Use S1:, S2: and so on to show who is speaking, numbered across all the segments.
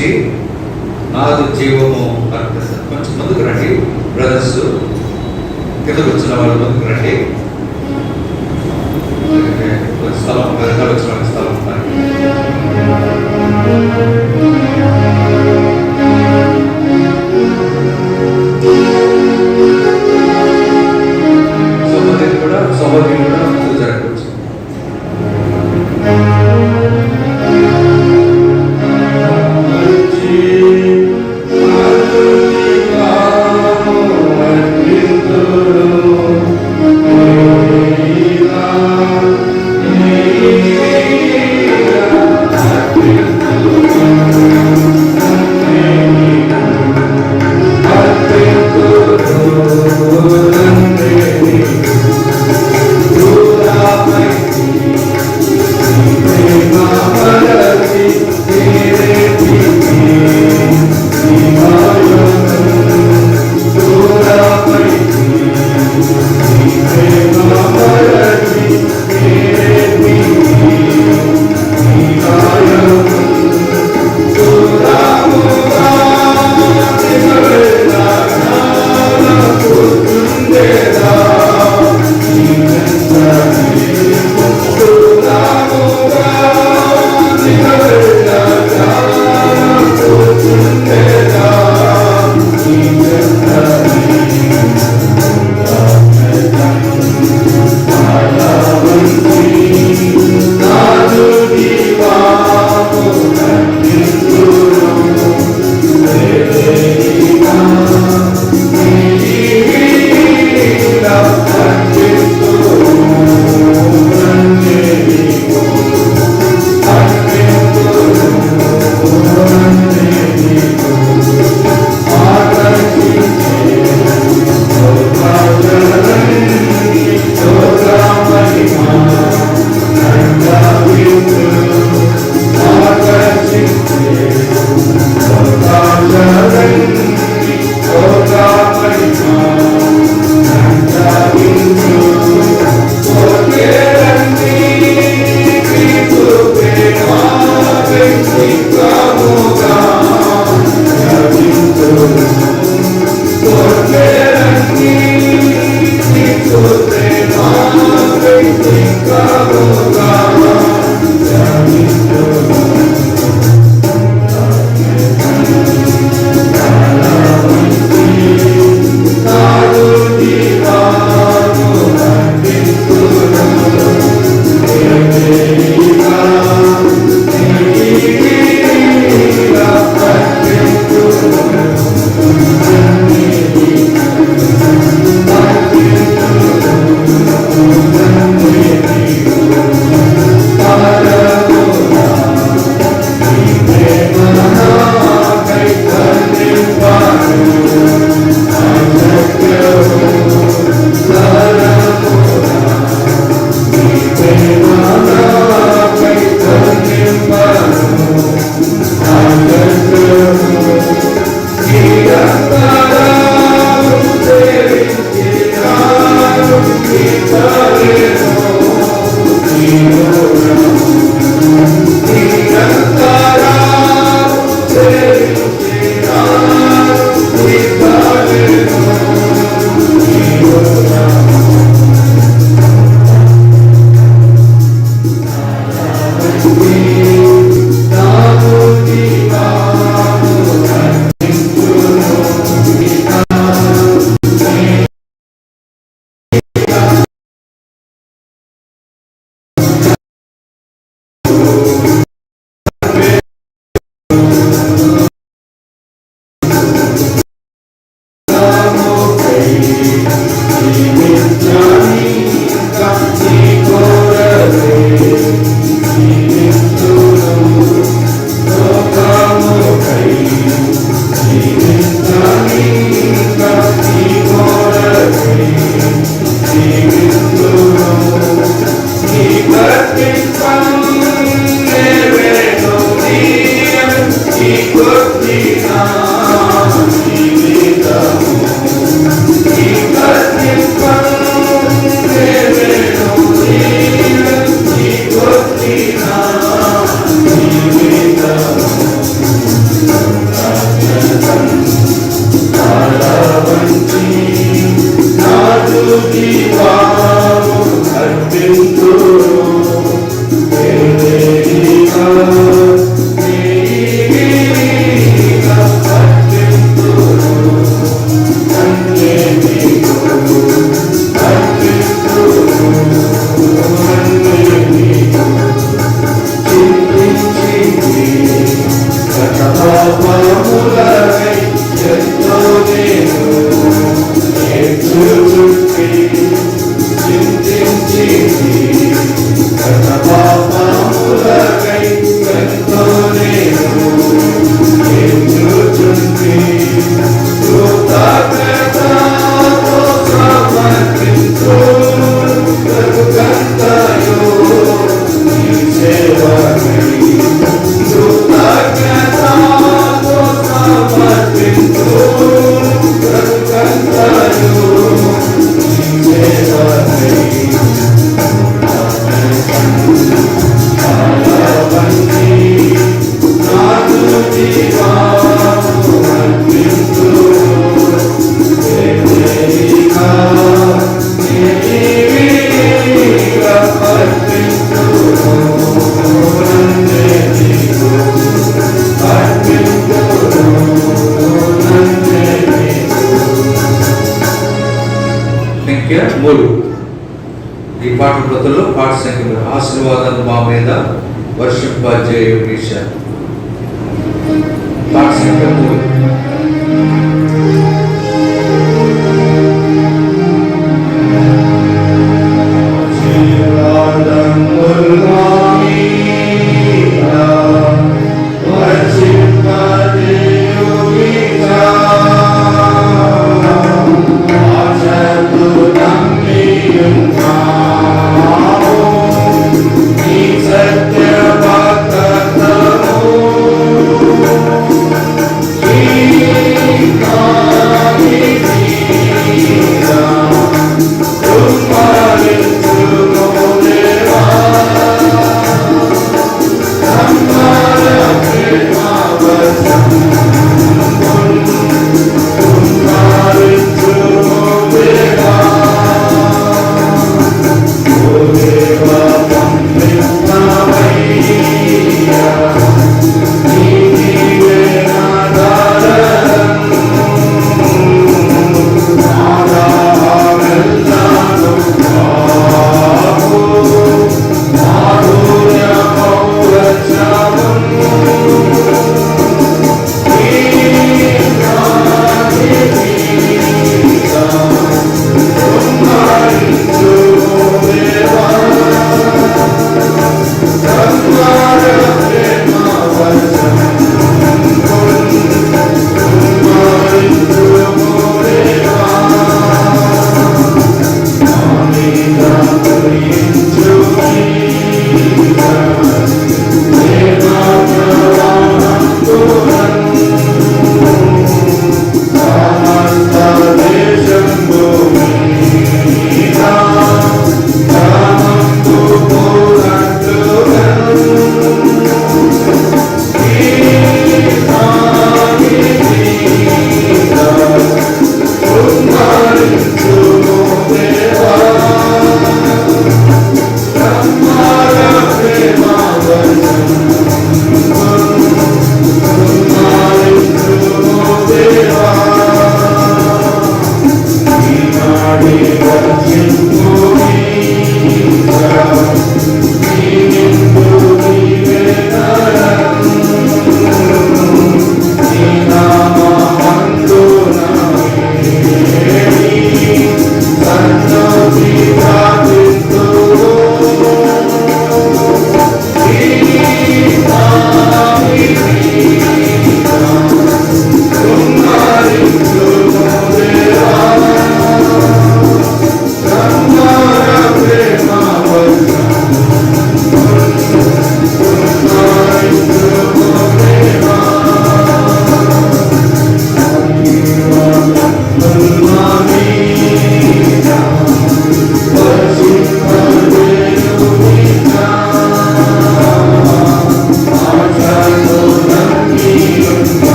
S1: వచ్చి నాదు జీవము అర్పిస్తారు. కొంచెం ముందుకు రండి బ్రదర్స్, కిందకు వచ్చిన వాళ్ళు ముందుకు రండి. స్థలం వెనకాల వచ్చిన వాళ్ళకి స్థలం ఉంటారు. సహోదరి కూడా ముందుకు జరగవచ్చు.
S2: జీవాము అర్పింతును
S1: సంఖ్య 3. ఈ పాట ప్రతుల్లో పాట సంఖ్య ఆశీర్వాదాలు మా మీద వర్షింపజేయుట. పాట సంఖ్య 3.
S2: Sing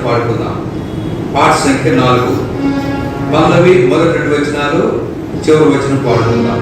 S1: పాడుకుందాం. పాట సంఖ్య 4. పల్లవి మొదటి 2 వచనాలు, చివరి వచనం పాడుకుందాం.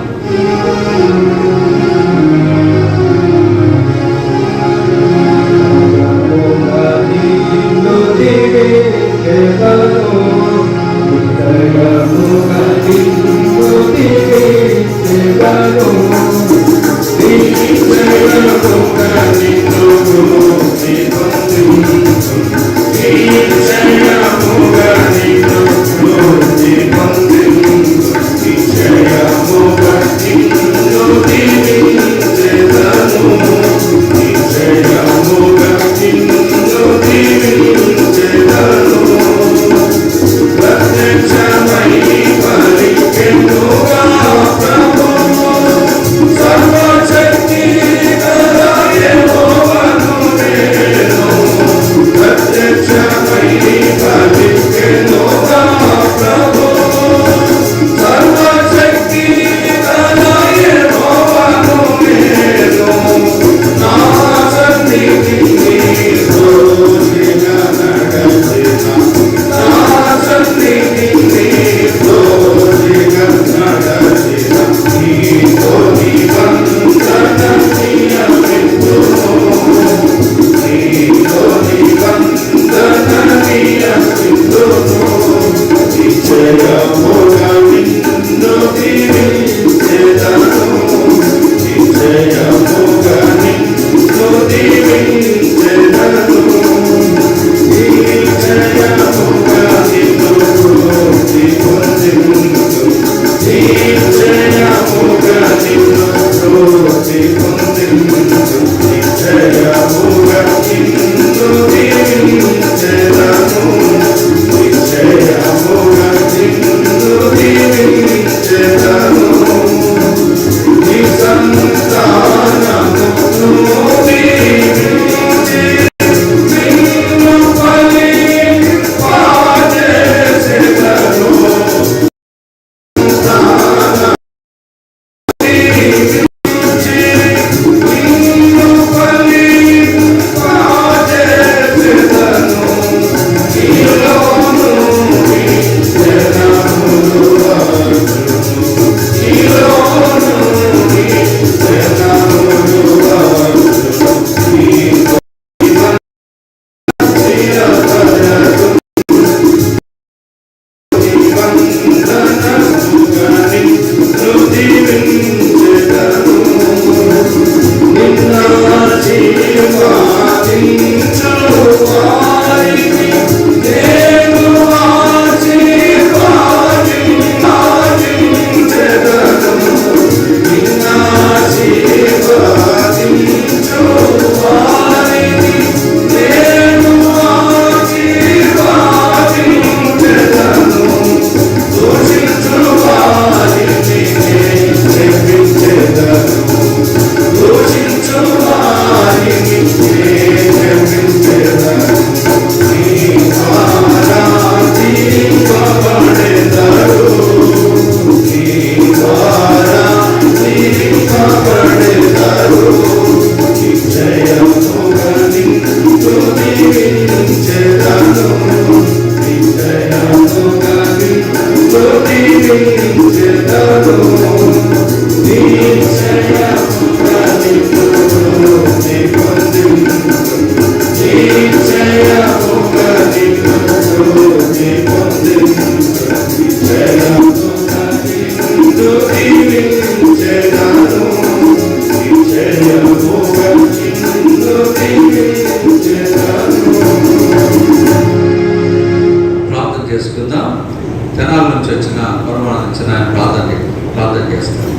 S3: తెనాల నుంచి వచ్చిన పరమాణు నుంచి ఆయన ప్రార్థన చేస్తారు.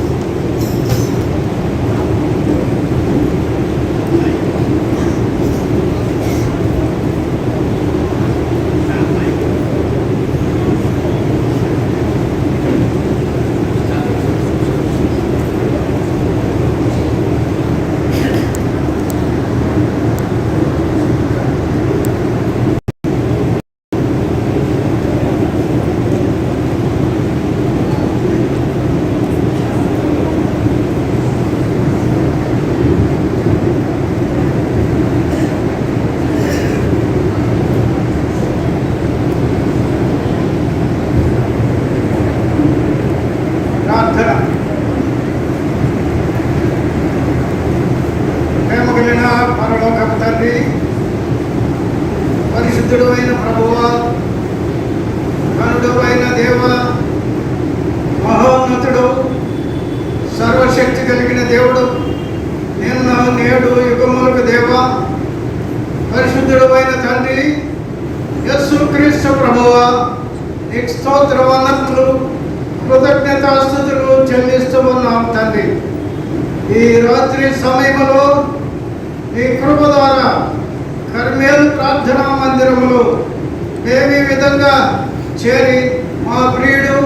S4: దేవ, మహోన్నతుడు, సర్వశక్తి కలిగిన దేవుడు, నిన్న నేడు యుగములకు దేవ, పరిశుద్ధుడు అయిన తండ్రి యేసుక్రీస్తు ప్రభువా, నీకు స్తోత్ర వందనములు, కృతజ్ఞతాస్తుతులు చెల్లిస్తూ ఉన్నాం తండ్రి. ఈ రాత్రి సమయంలో నీ కృప ద్వారా కర్మేలు ప్రార్థనా మందిరములో మేము ఈ విధంగా చేరి మా ప్రియుడు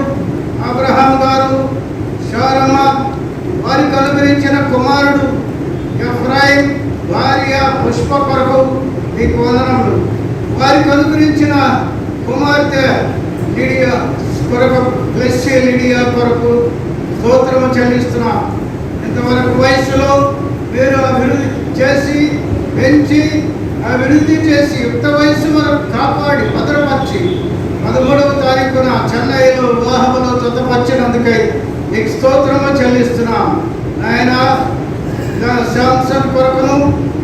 S4: అబ్రహాం గారు, శారమ్మ వారికి అనుగ్రహించిన కుమారుడు ఎఫ్రాయిం భార్య పుష్ప కొరకు నీకు వందనములు, వారికి అనుగ్రహించిన కుమార్తె లిడియా కొరకు, బ్లెస్సీ లిడియా కొరకు స్తోత్రము చెల్లిస్తున్నాం. ఇంతవరకు వయసులో మీరు అభివృద్ధి చేసి పెంచి అభివృద్ధి చేసి యుక్త వయసు వరకు కాపాడి భద్రపరిచి 13వ తారీఖున చెన్నైలో వివాహములో జతపరిచినందుకై నీకు స్తోత్రము చెల్లిస్తున్నాం. ఆయన శాంసన్ కొరకును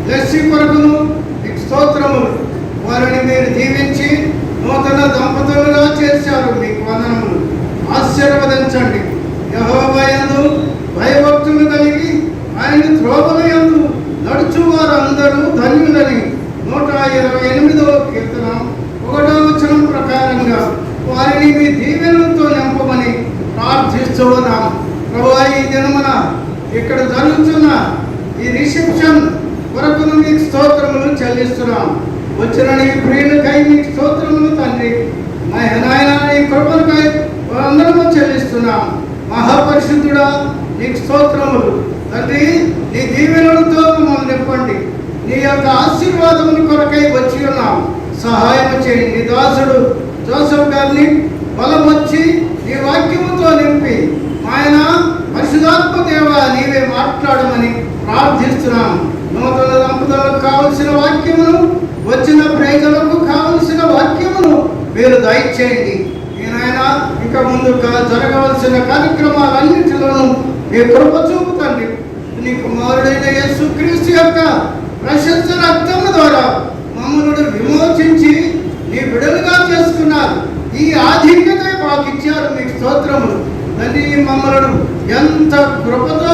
S4: లెస్సీ కొరకును నీకు స్తోత్రములు. వారిని మీరు దీవించి నూతన దంపతులుగా చేశారు, మీకు వందనములు. ఆశీర్వదించండి. యెహోవా యందు భయభక్తులు కలిగి ఆయన త్రోవల యందు నడుచు వారందరూ ధన్యులని 128వ కీర్తన 1వ వచనం ప్రకారంగా వారిని మీ దీవెనలతో నింపమని ప్రార్థిస్తూ ఉన్నాం. ప్రభువా, ఈ దినమున ఇక్కడ జరుగుతున్న ఈ రిసెప్షన్ కొరకును మీకు స్తోత్రములు చెల్లిస్తున్నాం. వచ్చిన నీ ప్రియులకై మీకు స్తోత్రములు తండ్రి. నాయన నీ కృపలకై అందరము చెల్లిస్తున్నాం. మహాపరిశుద్ధుడా, నీకు స్తోత్రములు తండ్రి. నీ దీవెనలతో మమ్మల్ని నింపండి. నీ యొక్క ఆశీర్వాదముల కొరకై వచ్చి ఉన్నాం. సహాయం చేయండి. నీ దాసుడు జోసెఫ్ గారిని బలమొచ్చి నీ వాక్యముతో నింపి ఆయన పరిశుధాత్మ దేవ నీవే మాట్లాడమని ప్రార్థిస్తున్నాం. నూతన దంపతులకు కావలసిన వాక్యమును, వచ్చిన ప్రజలకు కావలసిన వాక్యమును మీరు దయచేయండి. నాయన ఇక ముందుగా జరగవలసిన కార్యక్రమాలన్నింటిలోనూ మీ కృప చూపుతండి. నీ కుమారుడైన యేసుక్రీస్తు యొక్క ప్రశస్త రక్తము ద్వారా మమ్మల్ని విమోచించి నీ బిడ్డలుగా చేసుకున్నారు. ఈ ఆధిక్యత మాకు ఇచ్చారు, మీకు స్తోత్రములు తండ్రి. మమ్మల్ని ఎంత కృపతో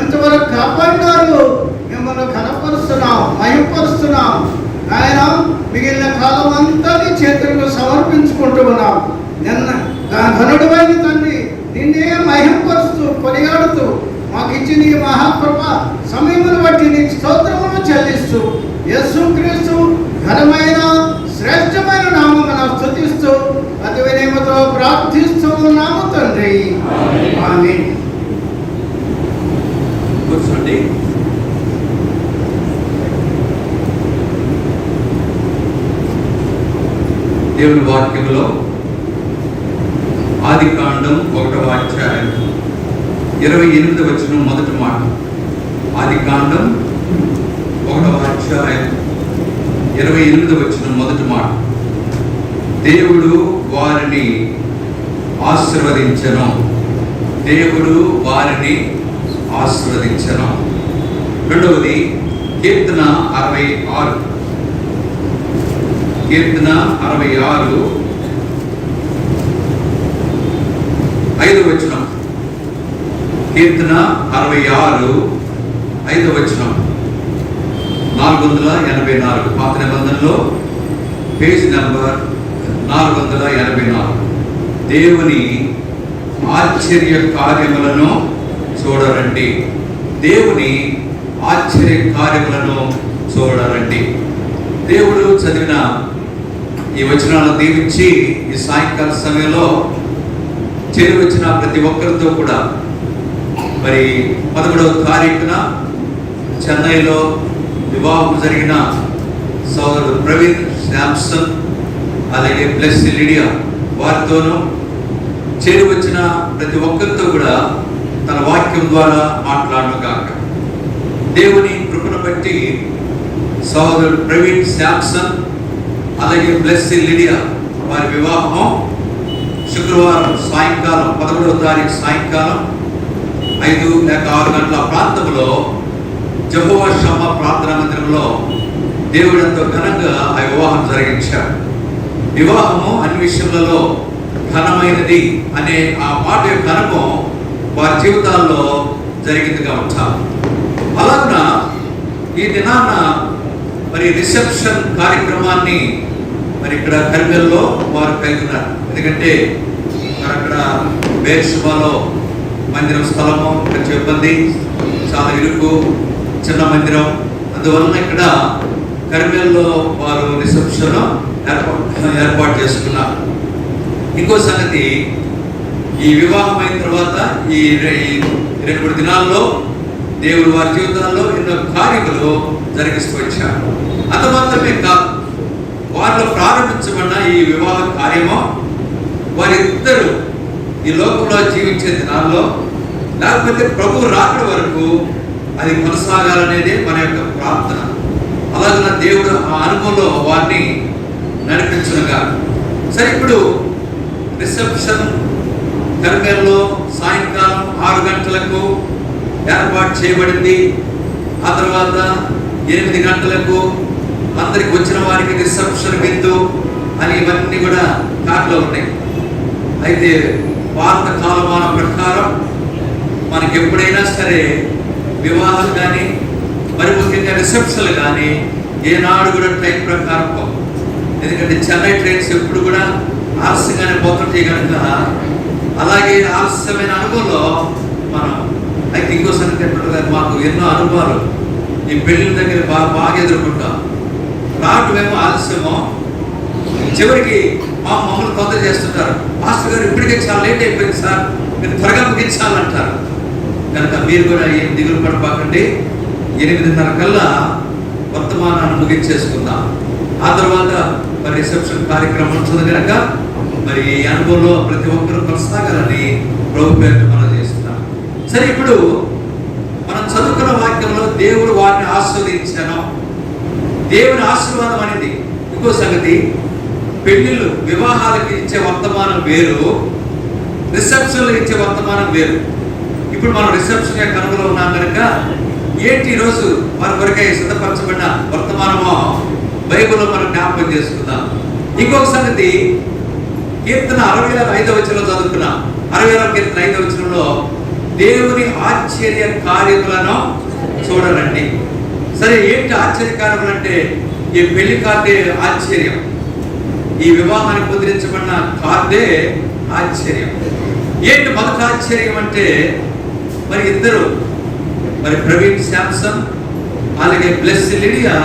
S4: ఎంతవరకు కాపాడినారు, మిమ్మల్ని కనపరుస్తున్నాం, మహిమపరుస్తున్నాం. ఆయన మిగిలిన కాలం అంతా నీ చేతులకు సమర్పించుకుంటూ ఉన్నాం. నిన్న ఘనుడైన తండ్రి నిన్నే మహిమపరుస్తూ కొనియాడుతూ మాకు ఇచ్చిన ఈ మహాకృప సమయమును బట్టి నీకు స్తోత్రమును చెల్లిస్తూ యేసుక్రీస్తు ఘనమైన శ్రేష్టమైన నామమున స్తుతిస్తూ అతి వినయముతో ప్రార్థిస్తూ ఉన్నాము తండ్రి. ఆమేన్.
S3: కూర్చోండి. దేవుని వాక్యంలో ఆదికాండం 1వ అధ్యాయం 28వ వచనం మొదటి మాట. ఆదికాండం 1వ అధ్యాయం 28వ వచనం మొదటి మాట. దేవుడు వారిని ఆశీర్వదించెను. దేవుడు వారిని ఆశీర్వదించెను. రెండవది కీర్తన 66. కీర్తన 66 5వ వచనం. కీర్తన 66 5వ వచనం. 484 పాత నిబంధనలో పేజ్ నెంబర్ 484. దేవుని ఆశ్చర్య కార్యములను చూడరండి. దేవుని ఆశ్చర్య కార్యములను చూడరండి. దేవుడు చదివిన ఈ వచనాలను దీవించి ఈ సాయంకాల సమయంలో చేరి వచ్చిన ప్రతి ఒక్కరితో కూడా మరి 11వ తారీఖున చెన్నైలో వివాహం జరిగిన సోదరుడు ప్రవీణ్ శాంసన్ అలాగే బ్లెస్సీ లిడియా వారితోనూ చేరి వచ్చిన ప్రతి ఒక్కరితో కూడా తన వాక్యం ద్వారా మాట్లాడను కాక దేవుని కృపను బట్టి సోదరుడు ప్రవీణ్ శాంసన్ అలాగే బ్లెస్సీ లిడియా వారి వివాహం శుక్రవారం సాయంకాలం 11వ తారీఖు సాయంకాలం 5 లేక 6 గంటల ప్రాంతంలో యెహోవా షమ్మా ప్రార్థనా మందిరంలో దేవుడు ఎంతో ఘనంగా ఆ వివాహం జరిగించాడు. వివాహము అన్ని విషయములలో ఘనమైనది అనే ఆ మాట యొక్క అనుభవం వారి జీవితాల్లో జరిగిందిగా ఉంటారు. అలాగున ఈ దినాన మరి రిసెప్షన్ కార్యక్రమాన్ని మరి ఇక్కడ కరిమేల్లో వారు కలిగి ఉన్నారు. ఎందుకంటే అక్కడ బేర్షబాలో మందిరం స్థలము కొంచెం ఇబ్బంది, చాలా ఇరుకు, చిన్న మందిరం. అందువలన ఇక్కడ కరిమేల్లో వారు రిసెప్షన్ ఏర్పాటు చేసుకున్నారు. ఇంకో సంగతి, ఈ వివాహం అయిన తర్వాత ఈ 2-3 దినాల్లో దేవుడు వారి జీవితాల్లో ఎన్నో కార్యములు జరిగిస్తూ వచ్చారు. అంత మాత్రమే కాదు, వారిలో ప్రారంభించబడిన ఈ వివాహ కార్యము వారిద్దరూ ఈ లోకంలో జీవించే దినాల్లో, లేకపోతే ప్రభు రాకడ వరకు అది కొనసాగాలనేదే మన యొక్క ప్రార్థన. అలాగే దేవుడు ఆ అనుభవంలో వారిని నడిపించునుగా. సరే, ఇప్పుడు రిసెప్షన్ కరిమేల్లో సాయంకాలం 6 గంటలకు ఏర్పాటు చేయబడింది. ఆ తర్వాత 8 గంటలకు అందరికి వచ్చిన వారికి రిసెప్షన్ విందు అని ఇవన్నీ కూడా కార్డులో ఉన్నాయి. అయితే భారత కాలమాన ప్రకారం మనకి ఎప్పుడైనా సరే వివాహాలు కానీ మరి ముఖ్యంగా రిసెప్షన్లు కానీ ఏనాడు కూడా టైం ప్రకారం పోవు. ఎందుకంటే చెన్నై ట్రైన్స్ ఎప్పుడు కూడా ఆలస్యంగానే పోతుంటాయి కనుక, అలాగే ఆలస్యమైన అనుభవంలో మనం అయితే ఇంకో సంగతి మాకు ఎన్నో అనుభవాలు ఈ పెళ్లిళ్ళ దగ్గర బాగా ఎదుర్కొంటాం. రావటమేమో ఆలస్యమో, చివరికి మమ్మల్ని తొందర చేస్తుంటారు. మాస్టర్ గారు ఇప్పటికే చాలా లేట్ అయిపోయింది సార్, మీరు త్వరగా ముగించాలంటారు. కనుక మీరు కూడా ఏం దిగులు పడపాకండి. 8:30 కల్లా వర్తమానాన్ని ముగించేసుకుందాం. ఆ తర్వాత మరి రిసెప్షన్ కార్యక్రమం ఉంటుంది కనుక మరి ఈ అనుభవంలో ప్రతి ఒక్కరూ కొనసాగాలని ప్రభు పేరు మనం చేస్తున్నాం. సరే, ఇప్పుడు మనం చదువుకున్న వాక్యంలో దేవుడు వారిని ఆస్వాదించాను. దేవుని ఆశీర్వాదం అనేది ఇంకో సంగతి. పెళ్లిళ్ళు వివాహాలకి ఇచ్చే వర్తమానం వేరు, రిసెప్షన్లు ఇచ్చే వర్తమానం వేరు. ఇప్పుడు మనం రిసెప్షన్ యొక్క అనుభవంలో ఉన్నాం కనుక ఏంటి ఈరోజు వారి కొరకై సిద్ధపరచబడిన వర్తమానమో బైబిల్లో మనం జ్ఞాపకం చేసుకుందాం. ఇంకొక సంగతి, కీర్తన 65వ వచనంలో చదువుకున్నాం. 66వ కీర్తన 5వ వచనంలో దేవుని ఆశ్చర్య కార్యములను చూడాలండి. సరే, ఏంటి ఆశ్చర్య కార్యములు అంటే ఈ పెళ్లి కార్డే ఆశ్చర్యం, ఈ వివాహానికి ముద్రించబడిన కార్డే ఆశ్చర్యం. ఏంటి మొదటి ఆశ్చర్యం అంటే మరి ఇద్దరు, మరి ప్రవీణ్ శాంసన్ అలాగే బ్లెస్ లిడియా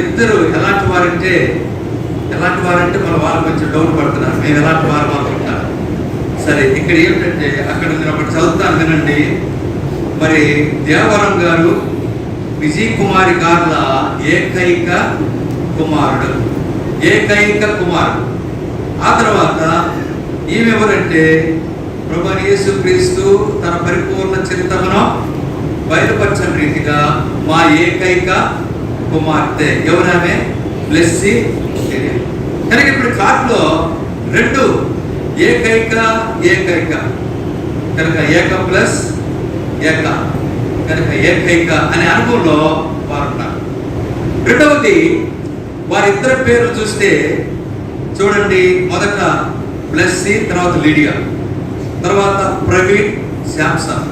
S3: ఇద్దరు ఎలాంటి వారంటే మన వాళ్ళు కొంచెం డౌట్ పడుతున్నారు, మేము ఎలాంటి వారు అనుకుంటున్నారు. సరే, ఇక్కడ ఏమిటంటే అక్కడ నేను చదువుతాను వినండి. మరి దేవరం గారు విజయ్ కుమారి గారుల ఏకైక కుమారుడు. ఆ తర్వాత ఈమె ఎవరంటే ప్రభువైన యేసుక్రీస్తు తన పరిపూర్ణ చిత్తమును బయలుపరచని రీతిగా మా ఏకైక కుమార్తె. ఎవరామె? బ్లెస్సీ. కనుక ఇప్పుడు కార్డులో 2 ఏకైక కనుక ఏక ప్లస్ ఏక కనుక ఏకైక అనే అనుభవంలో వారు ఉన్నారు. రెండవది, వారిద్దరి పేర్లు చూస్తే చూడండి, మొదట బ్లెస్సీ, తర్వాత లిడియా, తర్వాత ప్రవీణ్ శాంసన్.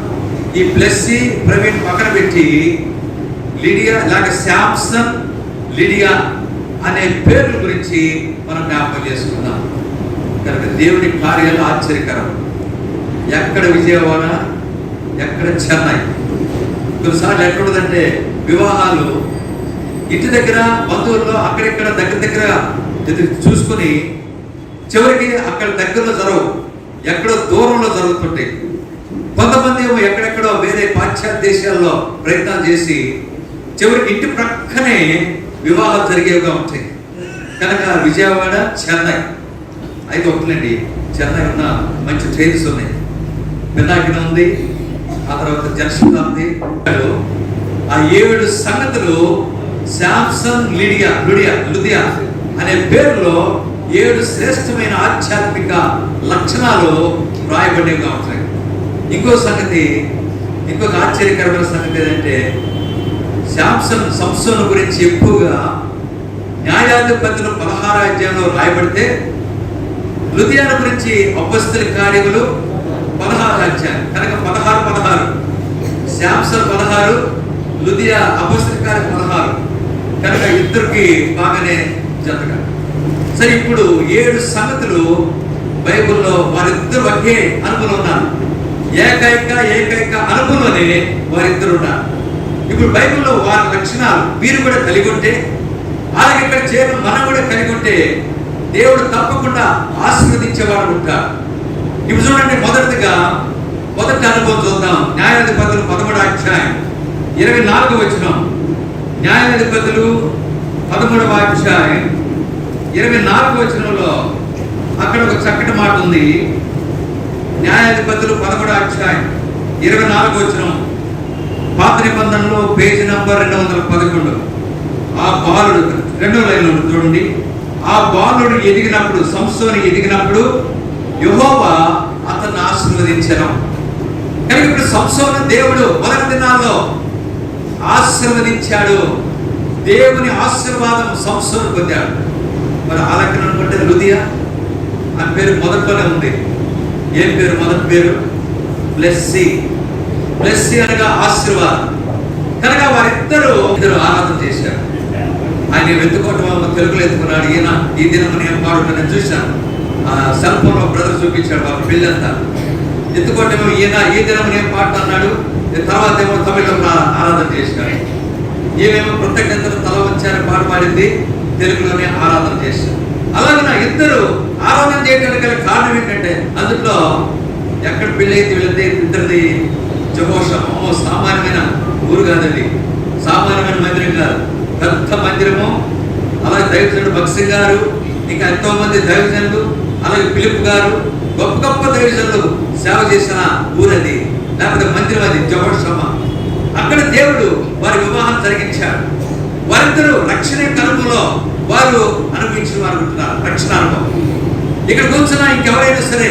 S3: ఈ బ్లెస్సీ ప్రవీణ్ పక్కన పెట్టి లిడియా లేక శాంసన్ లిడియా అనే పేర్ల గురించి మనం జ్ఞాపకం చేసుకుందాం. కనుక దేవుని కార్యాలు ఆశ్చర్యకరం. ఎక్కడ విజయవాడ, ఎక్కడ చెన్నై. కొన్నిసార్లు ఎక్కడుందంటే వివాహాలు ఇంటి దగ్గర బంధువుల్లో అక్కడిక్కడ దగ్గర చూసుకుని చివరికి అక్కడ దగ్గరలో జరగవు, ఎక్కడో దూరంలో జరుగుతుంటాయి. కొంతమంది ఏమో ఎక్కడెక్కడో వేరే పాశ్చాత్య దేశాల్లో ప్రయత్నాలు చేసి చివరికి ఇంటి ప్రక్కనే వివాహాలు జరిగేవిగా ఉంటాయి. కనుక విజయవాడ, చెన్నై అయితే ఒకటిలండి. చెన్నై ఉన్న మంచి ట్రైన్స్ ఉన్నాయి, పినాకిన ఉంది, ఆ తర్వాత జనశతాబ్ది. ఆ 7 సంగతులు శాంసన్ లుదియా అనే పేరులో 7 శ్రేష్టమైన ఆధ్యాత్మిక లక్షణాలు రాయబడినవిగా ఉంటాయి. ఇంకొక ఆశ్చర్యకరమైన సంగతి ఏంటంటే సంసోను గురించి ఎక్కువగా న్యాయాధిపతులు 16వ అధ్యాయంలో రాయబడితే లుదియాను గురించి అపొస్తలుల కార్యములు 16 అధ్యాయం కనుక 16 శాంసన్ 16, లుదియా అపొస్తలుల కార్యం 16 కనుక ఇద్దరికి బాగానే జతగా. సరే, ఇప్పుడు 7 సంగతులు బైబిల్లో వారిద్దరు ఒకే అనుభవం ఉన్నారు. ఏకైక అనుభవంలోనే వారిద్దరు ఉన్నారు. ఇప్పుడు బైబిల్లో వారి లక్షణాలు మీరు కూడా కలిగి ఉంటే, అలాగే ఇక్కడ చేరిన మనం కూడా కలిగి ఉంటే దేవుడు తప్పకుండా ఆశీర్వదించేవాడు ఉంటాడు. ఇప్పుడు చూడండి, మొదటి అనుభవం చూద్దాం. న్యాయాధిపతులు 13వ అధ్యాయం 24వ వచనం. న్యాయాధిపతులు 13వ అధ్యాయం 24వ వచనంలో అక్కడ ఒక చక్కటి మాట ఉంది. న్యాయాధిపతులు 13వ అధ్యాయం 24వ వచనం. పాత నిబంధనలో పేజీ నంబర్ 211. ఆ బాలుడు 2వ లైన్లో చూడండి. ఆ బాలుడు ఎదిగినప్పుడు, సంసోను ఎదిగినప్పుడు యెహోవా అతన్ని ఆశీర్వదించెను. కానీ ఇప్పుడు సంసోను దేవుడు మొదటి దినాల్లో ఆశీర్వదించాడు. దేవుని ఆశీర్వాదం సంసోను పొందాడు. మరి ఆ లెక్కన అనుకుంటే లుదియా ఆ పేరు మొదట్లోనే ఉంది. ఏం పేరు? మొదటి పేరు బ్లెస్సీ అనగా ఆశీర్వాదం. కనుక వారిద్దరూ ఆరాధన చేశారు. ఆయన వెతుకోవటం తెలుగులో ఎత్తుకున్నాడు. ఈయన ఈ దినం నేను పాడుతానని చూశాను. సెల్ ఫోన్లో బ్రదర్ చూపించాడు వాళ్ళ పెళ్ళంతా. ఎత్తుకోవటం ఈయన ఈ దినం నేను పాడుతున్నాడు. తర్వాత ఏమో తమిళంలో ఆరాధన చేశాడు. ఏమేమో కృతజ్ఞతలు తల వచ్చారని పాట పాడింది, తెలుగులోనే ఆరాధన చేశారు. అలాగే ఇద్దరు ఆరాధన చేయడానికి గల కారణం ఏంటంటే, అందులో ఎక్కడ పెళ్ళి అయితే వీళ్ళది ఇద్దరిది జహోషము. సామాన్యమైన ఊరు కాదండి, సామాన్యమైన మందిరం కాదు, పెద్ద మందిరము. అలాగే దైవజనుడు భక్సి గారు, ఇంకా ఎంతో మంది దైవజనులు, అలాగే పిలుపు గారు, గొప్ప గొప్ప దైవజనులు సేవ చేసిన ఊరది, లేకపోతే మందిరం అది జహోషమ. అక్కడ దేవుడు వారి వివాహం జరిగించాడు. వారిద్దరూ రక్షణ కనుమలో వారు అనుభవించిన వారు ఉంటున్నారు. రక్షణ అనుభవం. ఇక్కడ కూర్చున్న ఇంకెవరైనా సరే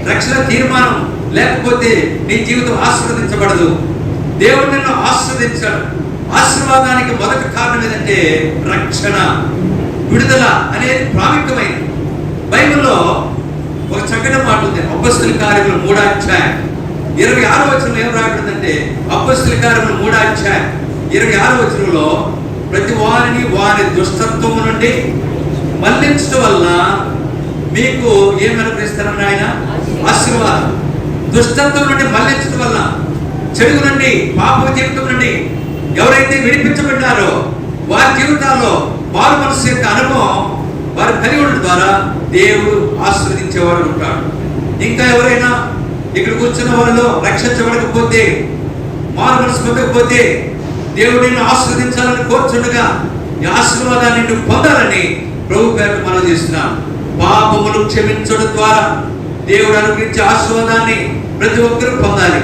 S3: రక్షణ తీర్మానం లేకపోతే నీ జీవితం ఆశీర్వదించబడదు. దేవుడు నిన్ను ఆశీర్వదించాడు. ఆశీర్వాదానికి మొదటి కారణం ఏంటంటే రక్షణ, విడుదల అనేది ప్రాముఖ్యమైనది. బైబిల్లో ఒక చక్కటి మాట ఉంది. అపొస్తలుల కార్యములు 3వ అధ్యాయం 26వ వచనంలో ఏం రాయబడిందంటే, అపొస్తలుల కార్యములు 3వ అధ్యాయం 26వ వచనంలో ప్రతి వారిని వారి దుష్టత్వము నుండి మళ్లించడం వల్ల మీకు ఏం అనుగ్రహిస్తారని ఆయన ఆశీర్వాదం. దుష్టత్వం నుండి మళ్లించడం వల్ల, చెడు నుండి, పాప జీవితం నుండి ఎవరైతే విడిపించబడ్డారో వారి జీవితాల్లో మారు మనసు యొక్క అనుభవం వారి కలిగి ఉండడం ద్వారా దేవుడు ఆశీర్వదించేవాడు ఉంటాడు. ఇంకా ఎవరైనా ఇక్కడ కూర్చున్న వారిలో రక్షించబడకపోతే, మారు మనసు పొందకపోతే దేవుడు నిన్ను ఆశీర్వదించాలని కోరుచుండగా ఈ ఆశీర్వాదాన్ని నువ్వు పొందాలని ప్రభు పేరు మనం చేస్తున్నాం. పాపములు క్షమించడం ద్వారా దేవుడు అనుగ్రహించే ఆశీర్వాదాన్ని ప్రతి ఒక్కరూ పొందాలి.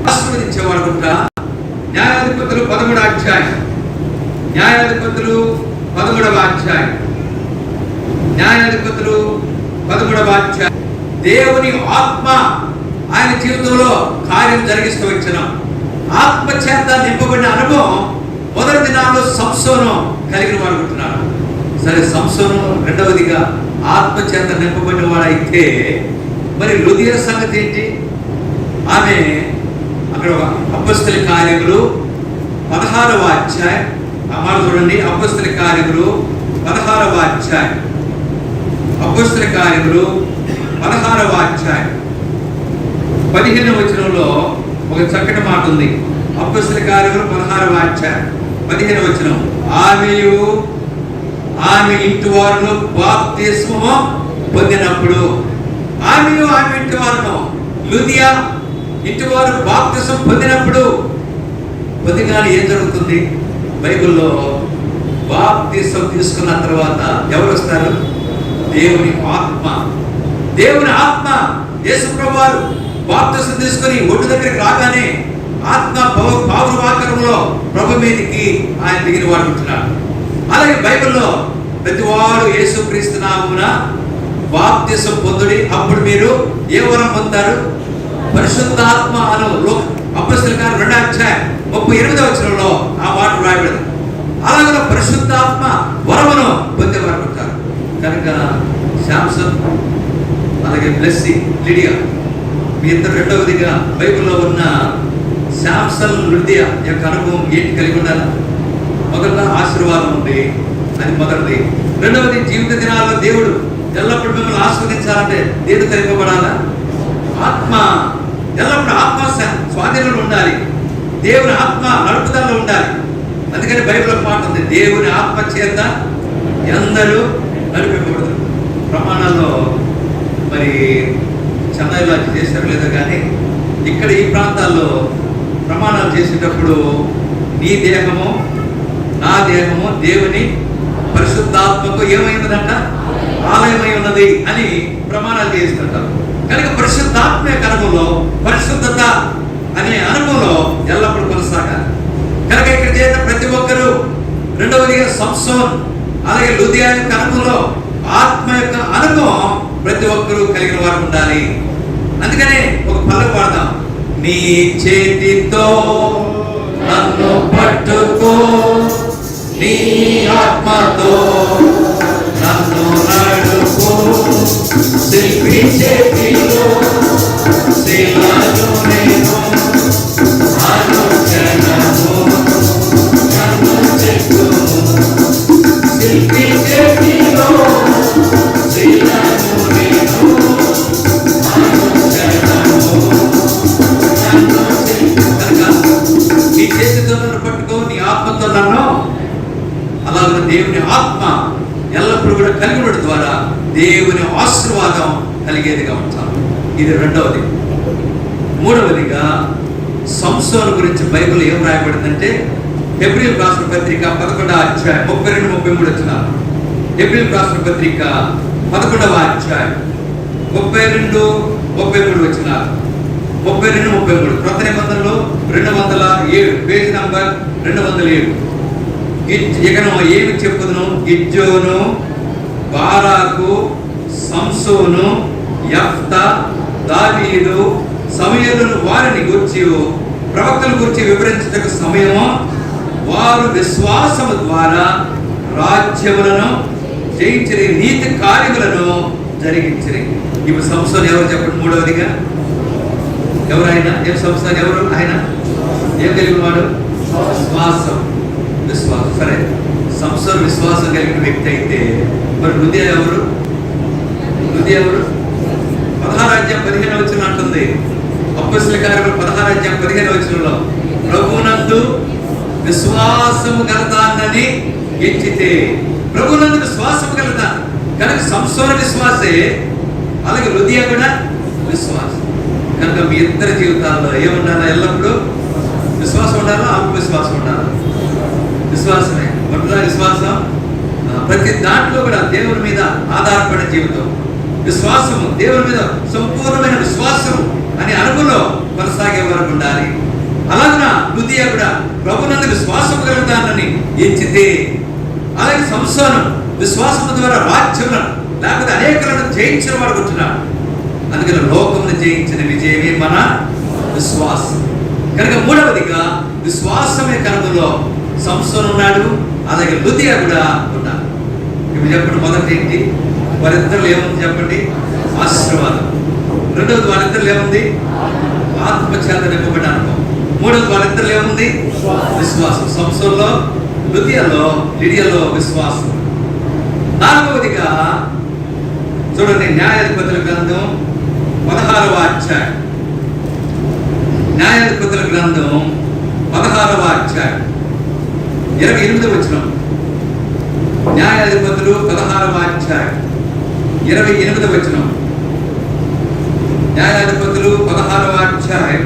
S3: ఆశీర్వదించేవాడు ఉంటా. న్యాయాధిపతులు 13వ అధ్యాయం, న్యాయాధిపతులు 13వ అధ్యాయం, న్యాయాధిపతులు 13వ అధ్యాయం. దేవుని ఆత్మ ఆయన జీవితంలో కార్యం జరిగిస్తూ వచ్చిన ఆత్మ చేత నింపబడిన అనుభవం మొదటి దినాల్లో సంసోను కలిగిన వాడు ఉంటున్నాడు. సరే, సంసోను రెండవదిగా ఆత్మ చేత నింపబడిన వాడైతే మరి లుదియా సంగతి ఏంటి? ఆమె అక్కడ అపొస్తలుల కార్యములు 16వ అధ్యాయం, ఆ మాట చూడండి. అపొస్తలుల కార్యములు 16వ అధ్యాయం, అపొస్తలుల కార్యములు 16వ అధ్యాయం 15వ వచనంలో ఒక చక్కటి మాట ఉంది. అపొస్తలుల కార్యములు 16వ అధ్యాయం 15వ వచనం. ఆమె ఇంటి వారును బాప్తిస్మము పొందినప్పుడు, ఆమె ఇంటి వారును, లుదియా ఇంటి వారు బాప్తిసం పొందినప్పుడు, పొందిగానే ఏం జరుగుతుంది? బైబిల్లో బాప్తిసం తీసుకున్న తర్వాత ఎవరు వస్తారు? దేవుని ఆత్మ. దేవుని ఆత్మ. యేసుప్రభువు వారు బాప్తిసం తీసుకొని ఒడ్డు దగ్గరికి రాగానే ఆత్మ పావుల ఆకారంలో ప్రభు మీదకి ఆయన దిగిన వాడు ఉంటున్నాడు. అలాగే బైబిల్లో ప్రతి వాడు యేసుక్రీస్తు నామమున బాప్తిసం పొందుడి, అప్పుడు మీరు ఏ వరం పొందుతారు? పరిశుద్ధాత్మ అను అపొస్తలుల కార్యం 2వ అధ్యాయం 38వ వచనంలో ఆ మాట రాయబడింది. అలాగే పరిశుద్ధాత్మ వరమును పొందేవారు ఉంటారు. కనుక శాంసన్ అలాగే బ్లెస్సీ, లిడియా. మీ ఇద్దరు రెండవదిగా బైబిల్లో ఉన్న శాంసన్, లుదియా యొక్క అనుభవం ఏంటి కలిగి ఉండాలి? మొదట ఆశీర్వాదం ఉంది, అది మొదటిది. రెండవది, జీవిత దినాల్లో దేవుడు ఎల్లప్పుడూ మిమ్మల్ని ఆస్వాదించాలంటే దేవుడు తెలిపబడాలా? ఆత్మ ఎల్లప్పుడూ ఆత్మ స్వాధీనంలో ఉండాలి, దేవుని ఆత్మ నడుపుదలలో ఉండాలి. అందుకని బైబిల్లో పాట ఉంది, దేవుని ఆత్మ చేత అందరూ నడిపింపబడతారు. ప్రమాణాల్లో మరి చెన్నైలో అది చేశారు లేదో కానీ ఇక్కడ ఈ ప్రాంతాల్లో ప్రమాణాలు చేసేటప్పుడు నీ దేహము నా దేహము దేవుని పరిశుద్ధాత్మకు ఏమైందంట? ఆలయమై ఉన్నది అని ప్రమాణాలు చేస్తుంటారు. కనుక పరిశుద్ధాత్మ యొక్క అనుభవంలో, పరిశుద్ధత అనే అనుభవంలో ఎల్లప్పుడూ కొనసాగాలి. కనుక ఇక్కడ చేత ప్రతి ఒక్కరూ, రెండవదిగా సంసోన్ అలాగే లుదియా యొక్క అనుభవంలో ఆత్మ యొక్క అనుభవం ప్రతి ఒక్కరూ కలిగిన వారు ఉండాలి. అందుకనే ఒక పల్లె పాడదాం. నీ చేతితో నన్ను పట్టుకో, నీ ఆత్మతో నన్ను నడుపు, శిల్పి చేతిలో శిలను నేను అనుక్షణము నన్ను చెక్కుము, శిల్పి చేతిలో శిలను నేను అనుక్షణము నన్ను చెక్కుము. నీ చేతితో నన్ను పట్టుకో, నీ ఆత్మతో నన్ను, అలాగే దేవుని ఆత్మ ఎల్లప్పుడూ కూడా కలిగి ఉండడం ద్వారా దేవుని ఆశీర్వాదం కలిగేదిగా ఉంటాం. ఇది రెండవది. మూడవదిగా సంసోను గురించి బైబిల్ ఏం రాయబడిందంటే, హెబ్రీయులకు రాసిన పత్రిక 11వ అధ్యాయం 32-33 వచనాలు. హెబ్రీయులకు రాసిన పత్రిక 11వ అధ్యాయం 32-33 వచనాలు. 32-33 క్రొత్త నిబంధనలో 207, పేజీ నంబర్ 207. ఇకను ఏమి చెప్పుదును? గిద్యోను, బారాకు, సంసోను, యెఫ్తా, దావీదు, సమూయేలును వారిని గూర్చి ప్రవక్తల గురించి వివరించుటకు సమయము, వారు విశ్వాసము ద్వారా రాజ్యములను జయించిరి, నీతి కార్యములను జరిగించిరి. ఇప్పుడు సంసోను ఎవరు చెప్పండి? మూడవదిగా ఎవరైనా ఏం సంసోను ఎవరు? ఆయన ఏం కలిగిన వాడు? విశ్వాసం. సరే, సంసోను విశ్వాసం కలిగిన వ్యక్తి అయితే మరి లుదియా ఎవరు? లుదియా ఎవరు? 16వ అధ్యాయం 15వ వచనం అంటుంది. అపొస్తలుల కార్యములు 16వ అధ్యాయం 15వ వచనంలో, ప్రభువునందు విశ్వాసము గలదాన్నని ఎంచితే. ప్రభువునందు విశ్వాసము గలదా కనుక సంసోను విశ్వాసే, అలాగే లుదియా కూడా విశ్వాసం. కనుక మీ ఇద్దరి జీవితాల్లో ఏముండాలా? ఎల్లప్పుడూ విశ్వాసం ఉండాలా? ఆత్మవిశ్వాసం ఉండాలా? విశ్వాసమే. మొట్టమొదటి విశ్వాసం, ప్రతి దాంట్లో కూడా దేవుని మీద ఆధారపడిన జీవితం. విశ్వాసము, దేవుని మీద సంపూర్ణమైన విశ్వాసం అనే అనుభవంలో కొనసాగే వరకు ఉండాలి. అలాగే లుదియా కూడా ప్రభునందు విశ్వాసం కలుగుతానని ఎంచితే, అలాగే సంసోను విశ్వాసం ద్వారా రాజ్యములను లేకపోతే అనేకలను జయించిన వాడు ఉంటున్నాడు. అందుకని లోకమును జయించిన విజయమే మన విశ్వాసం. కనుక మూడవదిగా విశ్వాసమే కనుగలో సంసోను ఉన్నాడు, అలాగే లుదియా కూడా ఉన్నాడు. ఇప్పుడు చెప్పండి, మొదటి ఏంటి? వారిద్దరు ఏముంది చెప్పండి? ఆశీర్వాదం. రెండవది వారిద్దరు ఏముంది? ఆత్మచేత నింపబడిన అనుభవం. మూడవది వారిద్దరు ఏముంది? విశ్వాసం. సంసోనులో, లుదియాలో, లిడియాలో విశ్వాసం. నాలుగవదిగా చూడండి, న్యాయాధిపతుల గ్రంథం 16వ అధ్యాయం. న్యాయాధిపతుల గ్రంథం 16వ అధ్యాయం 28వ వచనం. న్యాయాధిపతులు 16వ అధ్యాయం 28వ వచనం. న్యాయాధిపతులు 16వ అధ్యాయం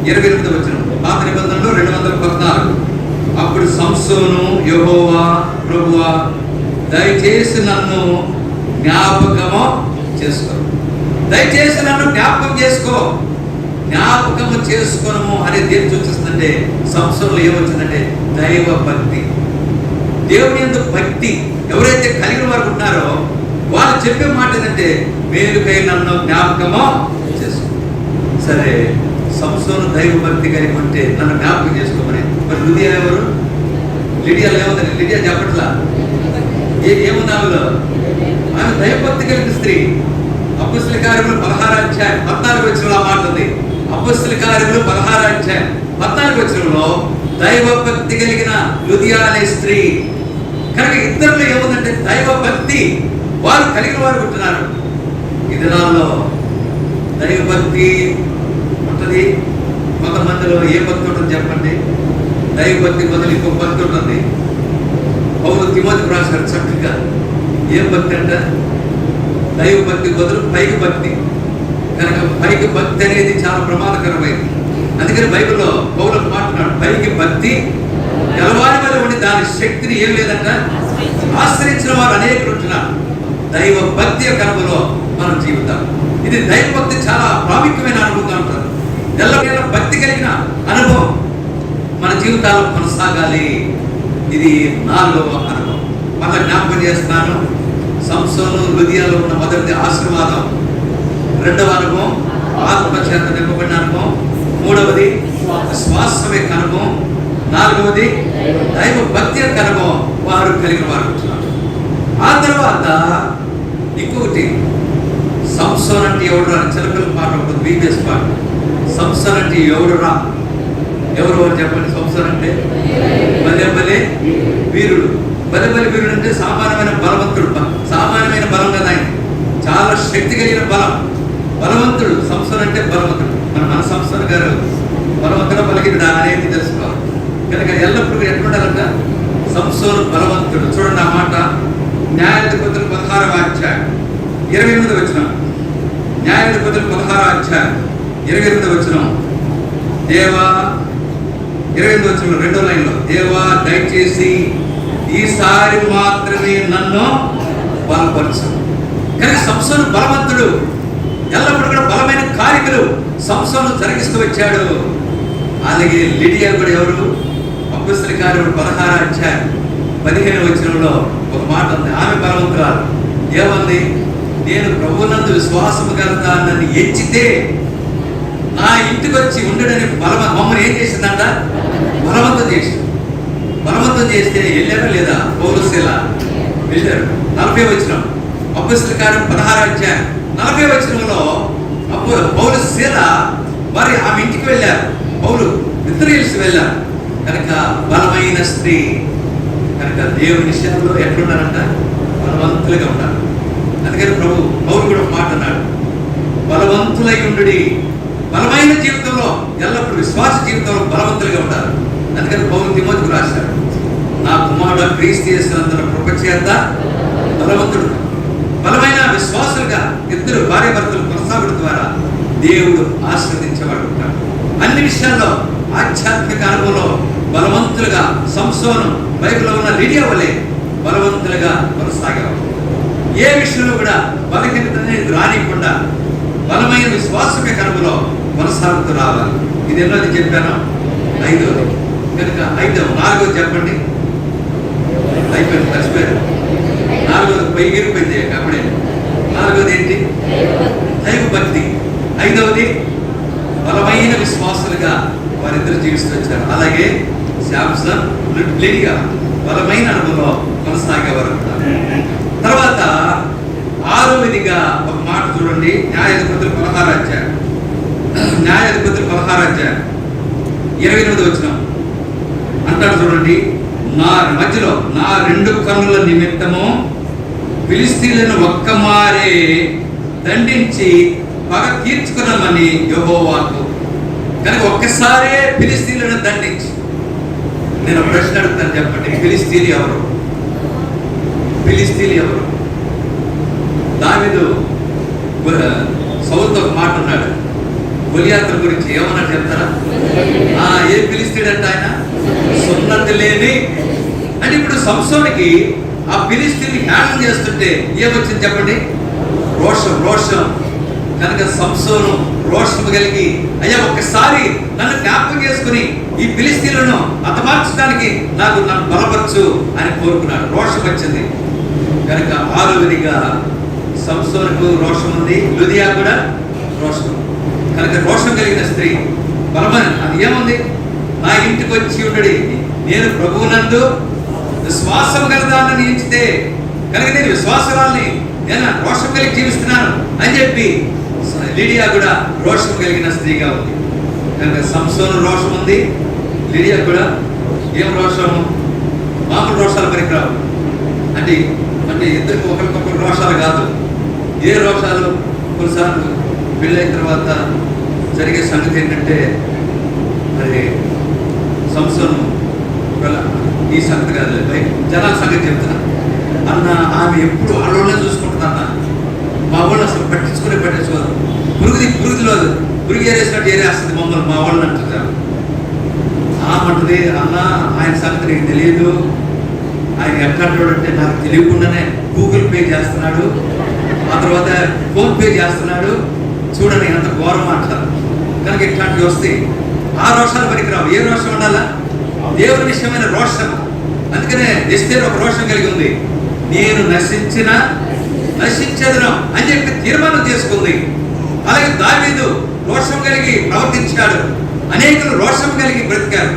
S3: 28వ వచనం. పాత నిబంధనలో 214. అప్పుడు సంసోను, యెహోవా ప్రభువా, దయచేసి నన్ను జ్ఞాపకము చేసుకో, దయచేసి నన్ను జ్ఞాపకం చేసుకో. జ్ఞాపకము చేసుకోనము అనేది దేని సూచిస్తుందంటే, సంసోనులో ఏమొచ్చిందంటే దైవ భక్తి, దేవుని యందు భక్తి. ఎవరైతే కలిగిన వారు ఉన్నారో వాళ్ళు చెప్పే మాట ఏంటంటే, మేలుకై నన్ను జ్ఞాపకము చేసుకో. సరే, సంసోను దైవ భక్తి కలిగి ఉంటే నన్ను జ్ఞాపకం చేసుకోమని. మరి లుదియా ఎవరు? లిడియాలో ఏముంది? లిడియా చెప్పట్లా ఏముంది ఆమెలో? ఆమె దైవభక్తి కలిగిన స్త్రీ. అపొస్తలుల కార్యములు 16వ అధ్యాయం 14వ వచనంలో ఆ మాట ఉంది. అపొస్తలుల కార్యములు 16వ అధ్యాయం 14వ వచనంలో దైవ భక్తి కలిగిన లుదియా అనే స్త్రీ. కనుక ఇద్దరిలో ఏముందంటే దైవ భక్తి వారు కలిగిన వారు ఉంటున్నారు. ఈ దినాల్లో దైవ భక్తి ఉంటుంది. కొంతమందిలో ఏ భక్తి ఉంటుంది చెప్పండి? దైవ భక్తి బదులు ఇంకో భక్తి ఉంటుంది. పౌలు తిమోతికి రాశారు చక్కగా. ఏం భక్తి అంటే దైవ భక్తి బదులు పైకి భక్తి. కనుక పైకి భక్తి అనేది చాలా ప్రమాదకరమైంది. అందుకని బైబిల్లో పౌలు మాట్లాడు, పైకి భక్తి గెలవారి వల్ల ఉండి దాని శక్తిని ఏం లేదంట ఆశ్రయించిన వారు అనేకులు ఉంటున్నారు. దైవ భక్తి యొక్క అనుభవంలో మనం జీవితాం. ఇది దైవ భక్తి చాలా ప్రాముఖ్యమైన అనుభవంగా ఉంటుంది. ఎల్లవేళ భక్తి కలిగిన అనుభవం మన జీవితాల్లో కొనసాగాలి. ఇది 4వ అనుభవం. మళ్ళీ జ్ఞాపకం చేస్తున్నాను. సంసోను లుదియాలో ఉన్న మొదటి ఆశీర్వాదం, 2వ అనుభవం ఆత్మచేత నింపబడిన అనుభవం, 3వది విశ్వాసం యొక్క అనుభవం, 4వది దైవ భక్తి యొక్క అనుభవం వారు కలిగిన వారు ఉంటున్నారు. ఆ తర్వాత ఇంకొకటి సంసోన్ అంటే ఎవడురా చిలకల పాట ఉంటుంది, బీబీఎస్ పాట. సంసోన్ అంటే ఎవడురా? ఎవరు అని చెప్పండి. సంసోన్ అంటే భలే భలే వీరుడు. భలే భలే వీరుడు అంటే సామాన్యమైన బలవంతుడు. సామాన్యమైన బలం కదా ఆయన, చాలా శక్తి కలిగిన బలవంతుడు. సంసోన్ అంటే బలవంతుడు. మన సంసోన్ గారు బలవంతుడు బలహీనుడా అనేది తెలుసుకోవాలి. కనుక ఎల్లప్పుడూ ఎట్లుండాలంట? సంసోను బలవంతుడు. చూడండి ఆ మాట న్యాయాధిపతులు 16వ అధ్యాయం 28వ వచనం. న్యాయాధిపతులు 16వ అధ్యాయం 28వ వచనం. దేవా 28వ వచనం 2వ లైన్లో, దేవా దయచేసి ఈసారి మాత్రమే నన్ను బలపరచు. కానీ సంసోను బలవంతుడు. ఎల్లప్పుడూ కూడా బలమైన కార్యములు సంసోను జరిగిస్తూ వచ్చాడు. అలాగే లిడియా కూడా ఎవరు? అపొస్తలుల కార్యములు 16వ అధ్యాయం 15వ వచనంలో ఒక మాట ఉంది. ఆమె బలవంతురాలు. ఏమంది? నేను ప్రభువునందు విశ్వాసము కలదా నన్ను ఎంచితే నా ఇంటికి వచ్చి ఉండడని మమ్మల్ని ఏం చేసిందంట? బలవంతం చేసింది. బలవంతం చేస్తే వెళ్ళారా లేదా? పౌలుశీల వెళ్ళారు. 40వ వచనం అపొస్తలుల కార్యం 16వ అధ్యాయం 40వ వచనంలో పౌలుశీల వారి ఆమె ఇంటికి వెళ్ళారు. పౌలు ఇద్దరు కలిసి వెళ్ళారు. కనుక బలమైన స్త్రీ. కనుక దేవుని విషయంలో ఎట్లున్నారంట? బలవంతులుగా ఉన్నారు. అందుకని పౌలు కూడా మాట అన్నాడు, బలవంతులై ఉండుడి. బలమైన జీవితంలో ఎల్లప్పుడూ విశ్వాస జీవితంలో బలవంతులుగా ఉంటారు. అందుకని పౌలు తిమోతికి రాశాడు, నా కుమారుడు క్రీస్తు యేసునందున కృప చేత బలవంతుడు. బలమైన విశ్వాసులుగా ఇద్దరు భార్యాభర్తలు కొనసాగడం ద్వారా దేవుడు ఆశీర్వదించేవాడు ఉంటాడు. అన్ని విషయాల్లో ఆధ్యాత్మిక అనుభవంలో బలవంతులుగా సంసోను బైబిల్లో ఉన్న లిడియా వలె బలవంతులుగా కొనసాగేవాడు. ఏ విషయంలో కూడా బలహీనత అనేది రానికుండా బలమైన విశ్వాసమే కనుమలో కొనసాగుతూ రావాలి. ఇది ఎన్నోది చెప్పాను? 5వది. కనుక 4వది చెప్పండి. అయిపోయింది, మర్చిపోయారు. 4వది పైగిరిపోయింది అప్పుడే. 4వది ఏంటి? దైవ భక్తి. 5వది బలమైన విశ్వాసులుగా వారిద్దరు జీవిస్తూ వచ్చారు. అలాగే శాంసన్ లిడియా బలమైన అనుభవంలో కొనసాగేవారు. తర్వాత 6వదిగా ఒక మాట చూడండి. న్యాయాధిపతులు 16వ అధ్యాయం 28వ వచనం అంటాడు చూడండి, నా మధ్యలో నా 2 కన్నుల నిమిత్తము ఫిలిష్తీయులను ఒక్కమారే దండించి పగ తీర్చుకున్నామని యెహోవాకు. కనుక ఒక్కసారే ఫిలిష్తీయులను దండించి. నేను ప్రశ్న అడుగుతాను, చెప్పండి, ఫిలిష్తీయులు ఎవరు? ఫిలిష్తీయులు ఎవరు? దావీదు సౌలుతో ఒక మాట అన్నాడు గొలియాతు గురించి. ఏమన్నా చెప్తారా? ఏ ఫిలిష్తీయుడు అంటే ఆయన సున్నతి లేని. అంటే ఇప్పుడు సంసోనుకి ఆ ఫిలిష్తీయుని హ్యాండిల్ చేస్తుంటే ఏమొచ్చింది చెప్పండి? రోషం. కనుక సంసోను రోషం కలిగి, అయ్యా ఒక్కసారి నన్ను జ్ఞాపకం చేసుకుని ఈ ఫిలిష్తీయులను హతమార్చడానికి నన్ను బలపరచు అని కోరుకున్నాడు. రోషం వచ్చింది. కనుక 6వదిగా సంసోనుకు రోషం ఉంది, లుదియా కూడా రోషం. కనుక రోషం కలిగిన స్త్రీ బలమైన. అది ఏముంది? నా ఇంటికి వచ్చి ఉండడి, నేను ప్రభువునందు విశ్వాసం కలదాన్ని ఎంచితే. కనుక నేను విశ్వాసాలని నేను రోషం కలిగి జీవిస్తున్నాను అని చెప్పి లిడియా కూడా రోషం కలిగిన స్త్రీగా ఉంది. కనుక సంసోను రోషం ఉంది, లిడియా కూడా ఏం రోషము? మామూలు రోషాలు పనికిరావు. అంటే అంటే ఇద్దరికి ఒకరికొకరు రోషాలు కాదు. ఏ రోషాలు? కొన్నిసార్లు పెళ్ళైన తర్వాత జరిగే సంగతి ఏంటంటే, మరి సంసోను ఈ సంగతి కాదు, జనాల సంగతి చెప్తున్నా అన్న, ఆమె ఎప్పుడు వాళ్ళనే చూసుకుంటుంది అన్న. మా వాళ్ళు అసలు పట్టించుకోదు. పురుగు ఏరేసినట్టు ఏరేస్తుంది మమ్మల్ని, మా వాళ్ళని అంటున్నారు. ఆమంటది, అన్న ఆయన సంగతి నీకు తెలియదు, ఆయన ఎట్లాంటి నాకు తెలియకుండానే గూగుల్ పే చేస్తున్నాడు, ఆ తర్వాత ఫోన్ పే చేస్తున్నాడు, చూడని అంత ఘోరం అంటారు. కనుక ఇట్లాంటివి వస్తాయి. ఆ రోషాలు పనికిరావు. ఏ రోషం ఉండాలా? దేవుని విషయమైన రోషం. అందుకనే ఎస్తేరు ఒక రోషం కలిగి ఉంది. నేను నశించదును అని చెప్పి తీర్మానం చేసుకుంది. అలాగే దావీదు రోషం కలిగి ప్రవర్తించాడు. అనేకులు రోషం కలిగి బ్రతికారు.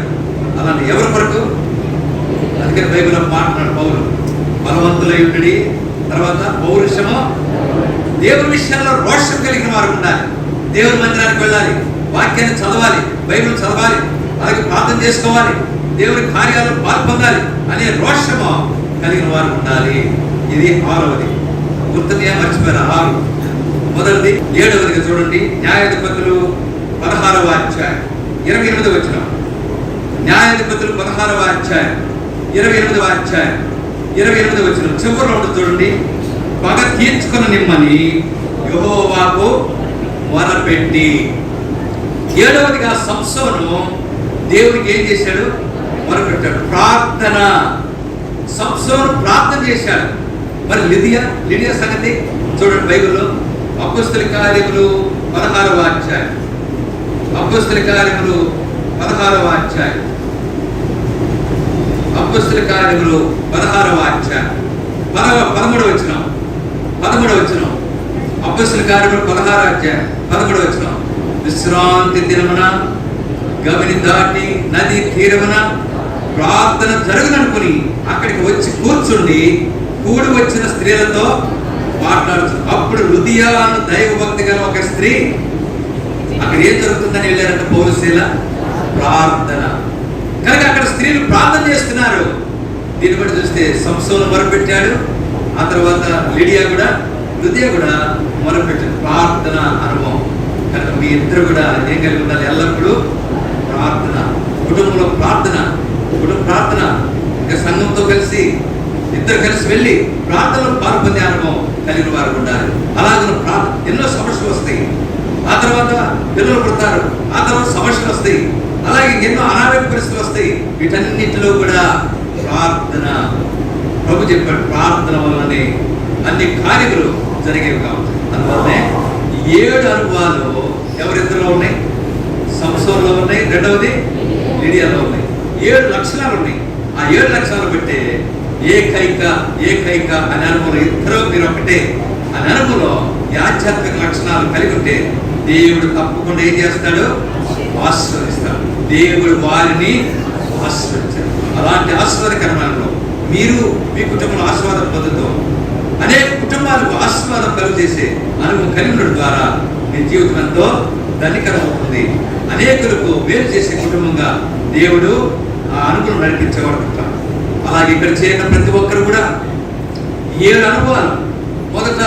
S3: అలానే ఎవరి కొరకు? అందుకని బైబిల్లో మాట్లాడు పౌలు, బలవంతులై ఉండి, తర్వాత పౌరుషము, దేవుని విషయాల్లో రోషం కలిగిన వారు ఉండాలి. దేవుని మందిరానికి వెళ్ళాలి, వాక్యాన్ని చదవాలి, బైబిల్ చదవాలి, అలాగే ప్రార్థన చేసుకోవాలి, దేవుని కార్యాలు పాల్పొందాలి అనే రోషము కలిగిన వారు ఉండాలి. ఇది 6వది. గుర్తుగా మర్చిపోయారు. 6. మొదటిది 7వదిగా చూడండి. న్యాయాధిపతులు 16వ అధ్యాయం 28వ వచనం. న్యాయాధిపతులు 16వ అధ్యాయం 28వ అధ్యాయం 28వ వచనం చివరిలో ఉంటుంది చూడండి. పగ తీర్చుకున్న నిమ్మని యెహోవాకు మొరపెట్టి. 7వదిగా సంసోను దేవునికి ఏం చేశాడు? మొరపెట్టాడు. ప్రార్థన. సంసోను ప్రార్థన చేశాడు. మరి లిడియా సంగతి చూడండి బైబిల్లో. అపోస్తల కార్యములు 16వ అధ్యాయం. అపోస్తల కార్యములు 16వ అధ్యాయం. అపోస్తల కార్యములు 16వ అధ్యాయం 13వ వచనం. 13వ వచనం. అపోస్తల కార్యములు 16వ అధ్యాయం 13వ వచనం. విశ్రాంతి దినమున గవిని దాటి నది తీరమున ప్రార్థన జరుగుననుకుని అక్కడికి వచ్చి కూర్చుండి కూడి వచ్చిన స్త్రీలతో మాట్లాడుతుంది. అప్పుడు లుదియా అను దైవభక్తి గల ఒక స్త్రీ, అక్కడ ఏం జరుగుతుందని వెళ్ళారంటే పౌలుశీల ప్రార్థన. కనుక అక్కడ స్త్రీలు ప్రార్థన చేస్తున్నారు. దీన్ని బట్టి చూస్తే సంసోను మొరపెట్టాడు, ఆ తర్వాత లుదియా కూడా మొరపెట్టాడు. ప్రార్థన అనుభవం. కనుక మీ ఇద్దరు కూడా ఏం కలిగి ఉండాలి? ఎల్లప్పుడూ ప్రార్థన. కుటుంబంలో ప్రార్థన, కుటుంబ ప్రార్థన. ఇంకా సంఘంతో కలిసి ఇద్దరు కలిసి వెళ్ళి ప్రార్థనలో పాల్పొందే అనుభవం కలిగిన వారు ఉండాలి. అలాగే ఎన్నో సమస్యలు వస్తాయి, ఆ తర్వాత పిల్లలు పుడతారు, ఆ తర్వాత సమస్యలు వస్తాయి, అలాగే ఎన్నో అనారోగ్య పరిస్థితులు వస్తాయి. వీటన్నిటిలో కూడా ప్రార్థన. ప్రభు చెప్పాడు, ప్రార్థన వల్లనే అన్ని కార్యములు జరిగేవి కావచ్చు. అందువల్లనే 7 అనుభవాలు ఎవరిద్దరిలో ఉన్నాయి? సంసోనులో ఉన్నాయి, రెండవది లిడియాలో ఉన్నాయి. 7 లక్షణాలు ఉన్నాయి. ఆ 7 లక్షణాలు పెట్టే ఏకైక అనే అనుభవం. ఇద్దరు మీరు ఒకటే అనే అనుభవంలో ఈ ఆధ్యాత్మిక లక్షణాలు కలిగి ఉంటే దేవుడు తప్పకుండా ఏం చేస్తాడు? ఆశీర్వదిస్తాడు. దేవుడు వారిని ఆశీర్వదించాడు. అలాంటి ఆశీర్వాదకరమైన మీరు మీ కుటుంబంలో ఆశీర్వాదం పొందుతూ అనేక కుటుంబాలకు ఆశీర్వాదం కలుగజేసే అనుభవం కలిగి ఉండడం ద్వారా మీ జీవితం ఎంతో ధనికరం అవుతుంది. అనేకులకు మేలు చేసే కుటుంబంగా దేవుడు ఆ అనుభవం నడిపించేవాడుకుంటాడు. అలాగే ఇక్కడ చేరిన ప్రతి ఒక్కరు కూడా 7 అనుభవాలు. మొదట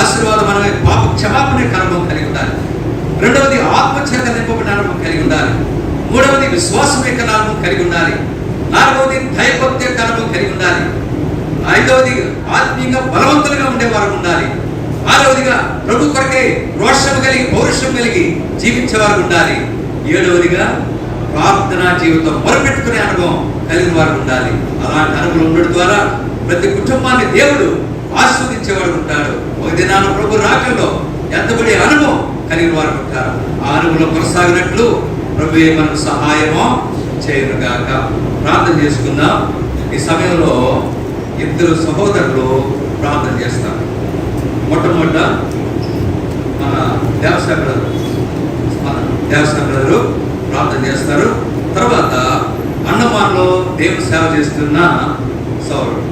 S3: ఆశీర్వాదం అనే పాప క్షమాపణ అనుభవం కలిగి ఉండాలి. రెండవది ఆత్మచేత నింపబడిన అనుభవం కలిగి ఉండాలి. మూడవది విశ్వాసం యొక్క అనుభవం కలిగి ఉండాలి. 4వది దైవభక్తి యొక్క అనుభవం కలిగి ఉండాలి. 5వది ఆత్మీయంగా బలవంతులుగా ఉండేవారు ఉండాలి. 6వదిగా ప్రభు కొరకే రోషం కలిగి పౌరుషం కలిగి జీవించేవారు ఉండాలి. 7వదిగా ప్రార్థనా జీవితం, మొరపెట్టుకునే అనుభవం కలిగిన వారు ఉండాలి. అలాంటి అనుభవం ఉండడం ద్వారా ప్రతి కుటుంబాన్ని దేవుడు ఆస్వాదించేవాడు ఉంటాడు. ఒక దినాన ప్రభు రాకల్లో ఎంతబడి అనుభవం కలిగిన వారు ఉంటారు. ఆ అనుభవంలో కొనసాగినట్లు ప్రభు మనకు సహాయమో చేయనుగాక. ప్రార్థన చేసుకుందాం. ఈ సమయంలో 2 సహోదరులు ప్రార్థన చేస్తారు. మొట్టమొదట మన దేవసాయ బ్రదరు ప్రార్థన చేస్తారు. తర్వాత అండమాన్లో దేవుని సేవ చేస్తున్న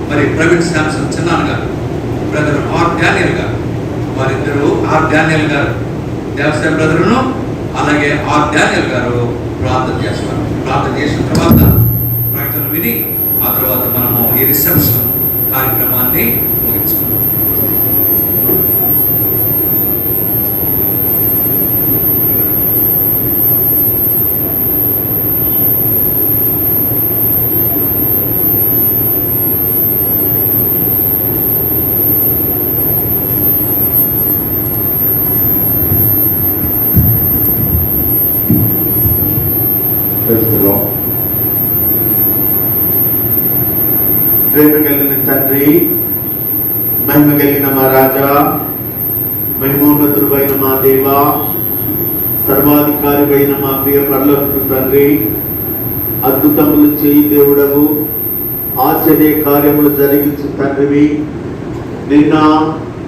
S3: మరి ప్రవీణ్ శాంసన్ చిన్నాన్న గారు, బ్రదర్ ఆర్ డానియల్ గారు వారిద్దరూ ఆర్ డానియల్ గారు, దేవసేన బ్రదరును అలాగే ఆర్ డానియల్ గారు ప్రార్థన చేస్తారు. ప్రార్థన చేసిన తర్వాత ప్రకటన విని ఆ తర్వాత మనము ఈ రిసెప్షన్ కార్యక్రమాన్ని ముగించుకున్నాం.
S2: ప్రేమ కలిగిన తండ్రి, మహిమ కలిగిన మా రాజా, మహిమోన్నతుడైన మా దేవ, సర్వాధికారి అయిన మా ప్రియ పరలోకపు తండ్రి, అద్భుతములు చేయి దేవుడవు, ఆశ్చర్య కార్యములు జరిగించు తండ్రివి, నిన్న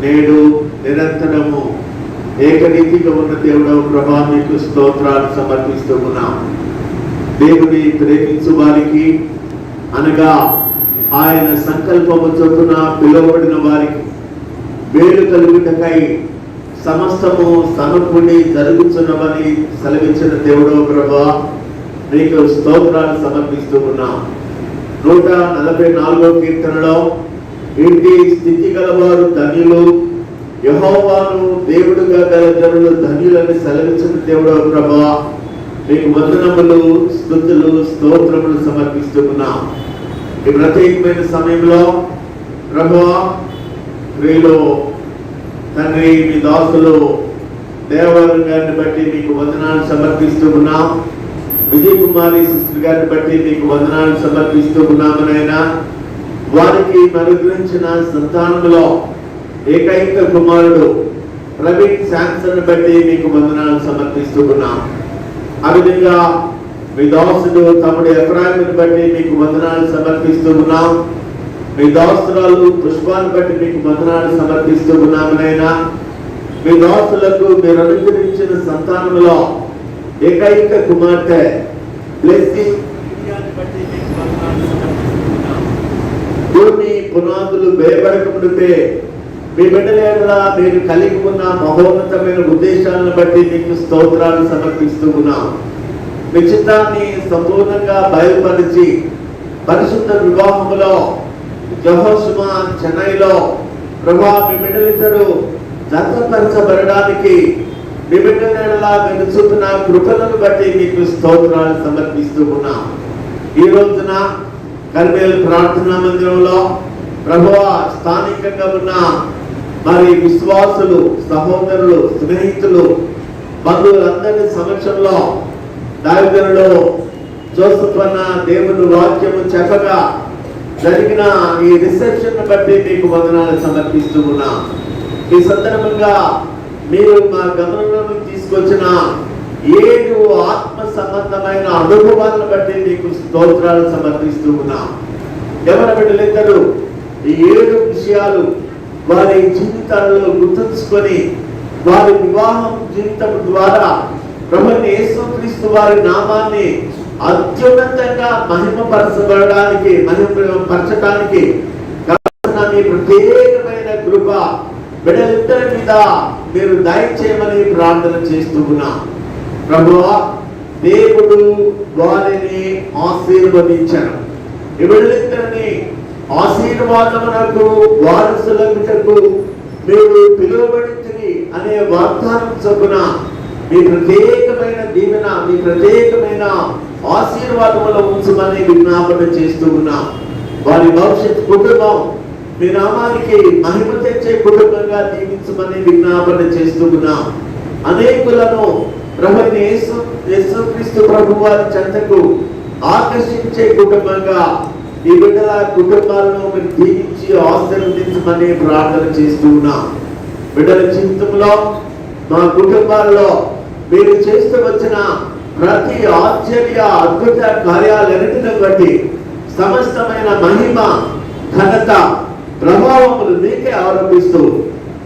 S2: నేడు నిరంతరము ఏకరీతిగా ఉన్న దేవుడవు ప్రభా, మీకు స్తోత్రాలు సమర్పిస్తూ ఉన్నాం. దేవుని ప్రేమించు వారికి అనగా ఆయన సంకల్పము చొప్పున పిలువబడిన వారికి వేలు కలుగుటకై సమస్తము సమకూడి జరుగుతున్నవని సెలవించిన దేవుడో ప్రభా, మీకు స్తోత్రాలు సమర్పిస్తూ ఉన్నాం. 144వ కీర్తనలో ఇంటి స్థితి గలవారు ధన్యులు, యెహోవాను దేవుడుగా గల జనులు ధన్యులని సెలవించిన దేవుడో ప్రభా, మీకు వందనములు, స్తుతులు, స్తోత్రములు సమర్పిస్తూ ఉన్నాం. ఈ ప్రత్యేకమైన సమయంలో ప్రభువా, వీళ్ళు తండ్రి మీ దాసులు దేవవరం గారిని బట్టి మీకు వందనాలు సమర్పిస్తూ ఉన్నాం. విజయ్ కుమారి సిస్టర్ గారిని బట్టి మీకు వందనాలు సమర్పిస్తూ ఉన్నామనైనా, వారికి అనుగ్రహించిన సంతానంలో ఏకైక కుమారుడు ప్రవీణ్ శాంసన్ బట్టి మీకు వందనాలు సమర్పిస్తూ ఉన్నాం. ఆ విధంగా మీ దాసుడు తమ్ముడు ఎఫ్రాయిముని బట్టి మీకు వందనాలు సమర్పిస్తూ ఉన్నాం. మీ దాసురాలు పుష్పాన్ని బట్టి మీకు వందనాలు సమర్పిస్తూ ఉన్నామనైనా, మీ దాసులకు మీరు అనుగ్రహించిన సంతానంలో ఏకైక కుమార్తె బ్లెస్సింగ్ బట్టి మీకు వందనాలు సమర్పిస్తూ ఉన్నాం. భూమి పునాదులు వేయబడకముందే మీ బిడ్డలేలా మీరు కలిగి ఉన్న మహోన్నతమైన ఉద్దేశాలను బట్టి మీకు స్తోత్రాలు సమర్పిస్తూ ఉన్నాం. మీ చిత్తాన్ని సంపూర్ణంగా బయలుపరిచి పరిశుద్ధ వివాహములో యెహోషువ చెన్నైలో ప్రభా, మీ బిడ్డలిద్దరూ జతపరచబడడానికి మీ బిడ్డలేలా మీరు చూపుతున్న కృపలను బట్టి మీకు స్తోత్రాలు సమర్పిస్తూ ఉన్నాం. ఈ రోజున కర్మేల్ ప్రార్థనా మందిరంలో ప్రభువా, స్థానికంగా ఉన్న మరి విశ్వాసులు, సహోదరులు, స్నేహితులు, బంధువులందరి సమక్షంలో దావిదనులో జోసెఫ్ అన్న దేవుని వాక్యము చెప్పగా జరిగిన ఈ రిసెప్షన్ బట్టి మీకు వందనాలు సమర్పిస్తూ ఉన్నాం. ఈ సందర్భంగా మీరు మా గమనంలోకి తీసుకొచ్చిన 7 ఆత్మ సంబంధమైన అనుభవాలను బట్టి మీకు స్తోత్రాలు సమర్పిస్తూ ఉన్నాం. ఎవరి బిడ్డలిద్దరూ ఈ 7 విషయాలు వారి జీవితాలలో గుర్తుంచుకొని వారి వివాహం జీవితం ద్వారా ప్రభువైన యేసుక్రీస్తు వారి నామాన్ని అత్యున్నతంగా మహిమపరచడానికి మహిమపరచడానికి కావాల్సిన మీ ప్రత్యేకమైన కృప బిడ్డలిద్దరి మీద మీరు దయచేయమని ప్రార్థన చేస్తూ ఉన్నాం. ప్రభువా, దేవుడు వారిని ఆశీర్వదించారు. ఈ బిడ్డలిద్దరిని ఆశీర్వాదమునకు వారసులకు మీరు పిలువబడింది అనే వాగ్దానం చొప్పున మీ ప్రత్యేకమైన దీవెన, మీ ప్రత్యేకమైన ఆశీర్వాదములో ఉంచమని విజ్ఞాపన చేస్తూ ఉన్నాం. వారి భవిష్యత్ కుటుంబం మీ నామానికి మహిమ తెచ్చే కుటుంబంగా దీవించమని విజ్ఞాపన చేస్తూ ఉన్నాం. అనేకులను ప్రభువైన యేసుక్రీస్తు ప్రభు వారి చెంతకు ఆకర్షించే కుటుంబంగా ఈ బిడ్డల కుటుంబాలను మీరు దీవించి ఆశీర్వదించమని ప్రార్థన చేస్తూ ఉన్నాం. బిడ్డల జీవితంలో, మా కుటుంబాల్లో మీరు చేస్తూ వచ్చిన ప్రతి ఆశ్చర్య అద్భుత కార్యాలన్నిటిని బట్టి సమస్తమైన మహిమ, ఘనత, ప్రభావములు మీకే ఆరోపిస్తూ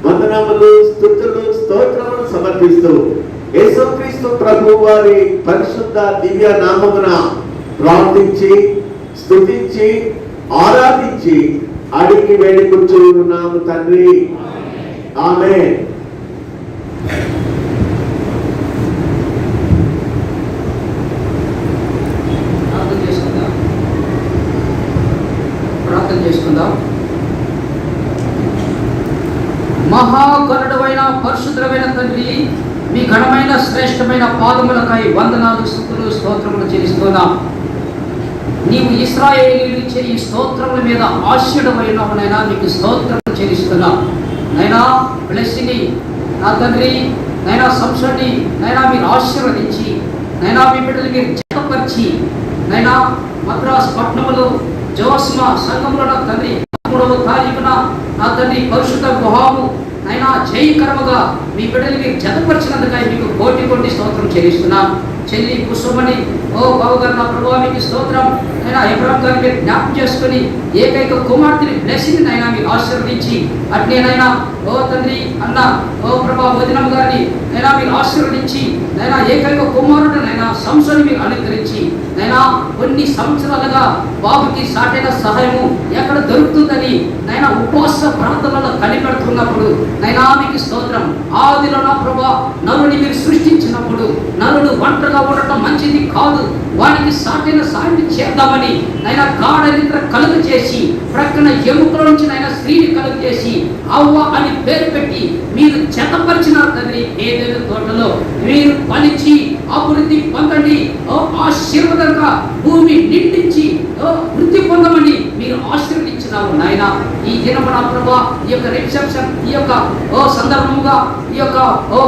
S2: వందనములు, స్తుతులు, స్తోత్రములు సమర్పిస్తూ యేసుక్రీస్తు ప్రభు వారి పరిశుద్ధ దివ్య నామమున ప్రార్థించి, స్తుతించి, ఆరాధించి అడిగి వేడుకొంచున్నాము తండ్రి. ఆమేన్.
S5: తండ్రి, మీ ఘనమైన శ్రేష్టమైన పాదములకై వందనాలు, స్తుతులు, స్తోత్రములు చెల్లిస్తున్నాం. నీవు ఇశ్రాయేలీయులు ఇచ్చే ఈ స్తోత్రముల మీద ఆశీర్వైనైనా మీకు స్తోత్రములు చెల్లిస్తున్నాం. నైనా బ్లెస్సింగ్ నా తండ్రి, నైనా సంసని నైనా మీరు ఆశీర్వదించి, నైనా మీ బిడ్డలు మీరు జతపరిచి, నైనా మద్రాసు పట్టణంలో జోస్మా సంఘంలో నా తండ్రి 3వ తారీఖున నా తండ్రి పరిశుద్ధ గుహాము నైనా జయకరముగా మీ బిడ్డలు మీరు జతపరిచినందుకై మీకు కోటి కోటి స్తోత్రం చెల్లిస్తున్నాం. చెల్లి కుసుమని ఓ బావగారు నా ప్రభువా మీకు స్తోత్రం. అయినా ఎబ్రహాం గారిని మీరు జ్ఞాపకం చేసుకుని ఏకైక కుమార్తెని బ్లెస్సింగ్ అయినా మీరు ఆశీర్వదించి, అట్నేనైనా ఓ తండ్రి అన్న ఓ ప్రభా వదినమ్మ గారిని అయినా మీరు ఆశీర్వదించి, నైనా ఏకైక కుమారుడినైనా సంసని మీరు అనుగ్రహించి, నైనా కొన్ని సంవత్సరాలుగా బాబుకి సాటైన సహాయము ఎక్కడ దొరుకుతుందని నైనా ఉపవాస ప్రాంతాలలో కనిపెడుతున్నప్పుడు నైనా మీకు స్తోత్రం. ఆదిలో నా ప్రభా నరుని మీరు సృష్టించినప్పుడు నరుడు ఒంటరిగా ఉండటం మంచిది కాదు, వానికి సాటైన సాయం చేద్దామని నైనా గాఢ నిద్ర కలుగు చేసి ప్రక్కన ఎముకల నుంచి నైనా స్త్రీని కలుగు చేసి అవ్వ అని పేరు పెట్టి మీరు జతపరిచినారు తండ్రి. ఏదైనా తోటలో మీరు పలిచి అభివృద్ధి పొందండి, ఆశీర్వాదంగా భూమి నిండించి వృద్ధి పొందమని మీరు ఆశీర్వదించినారు నాయన. ఈ దినమున ప్రభా ఈ యొక్క రిసెప్షన్ ఈ యొక్క సందర్భముగా ఈ యొక్క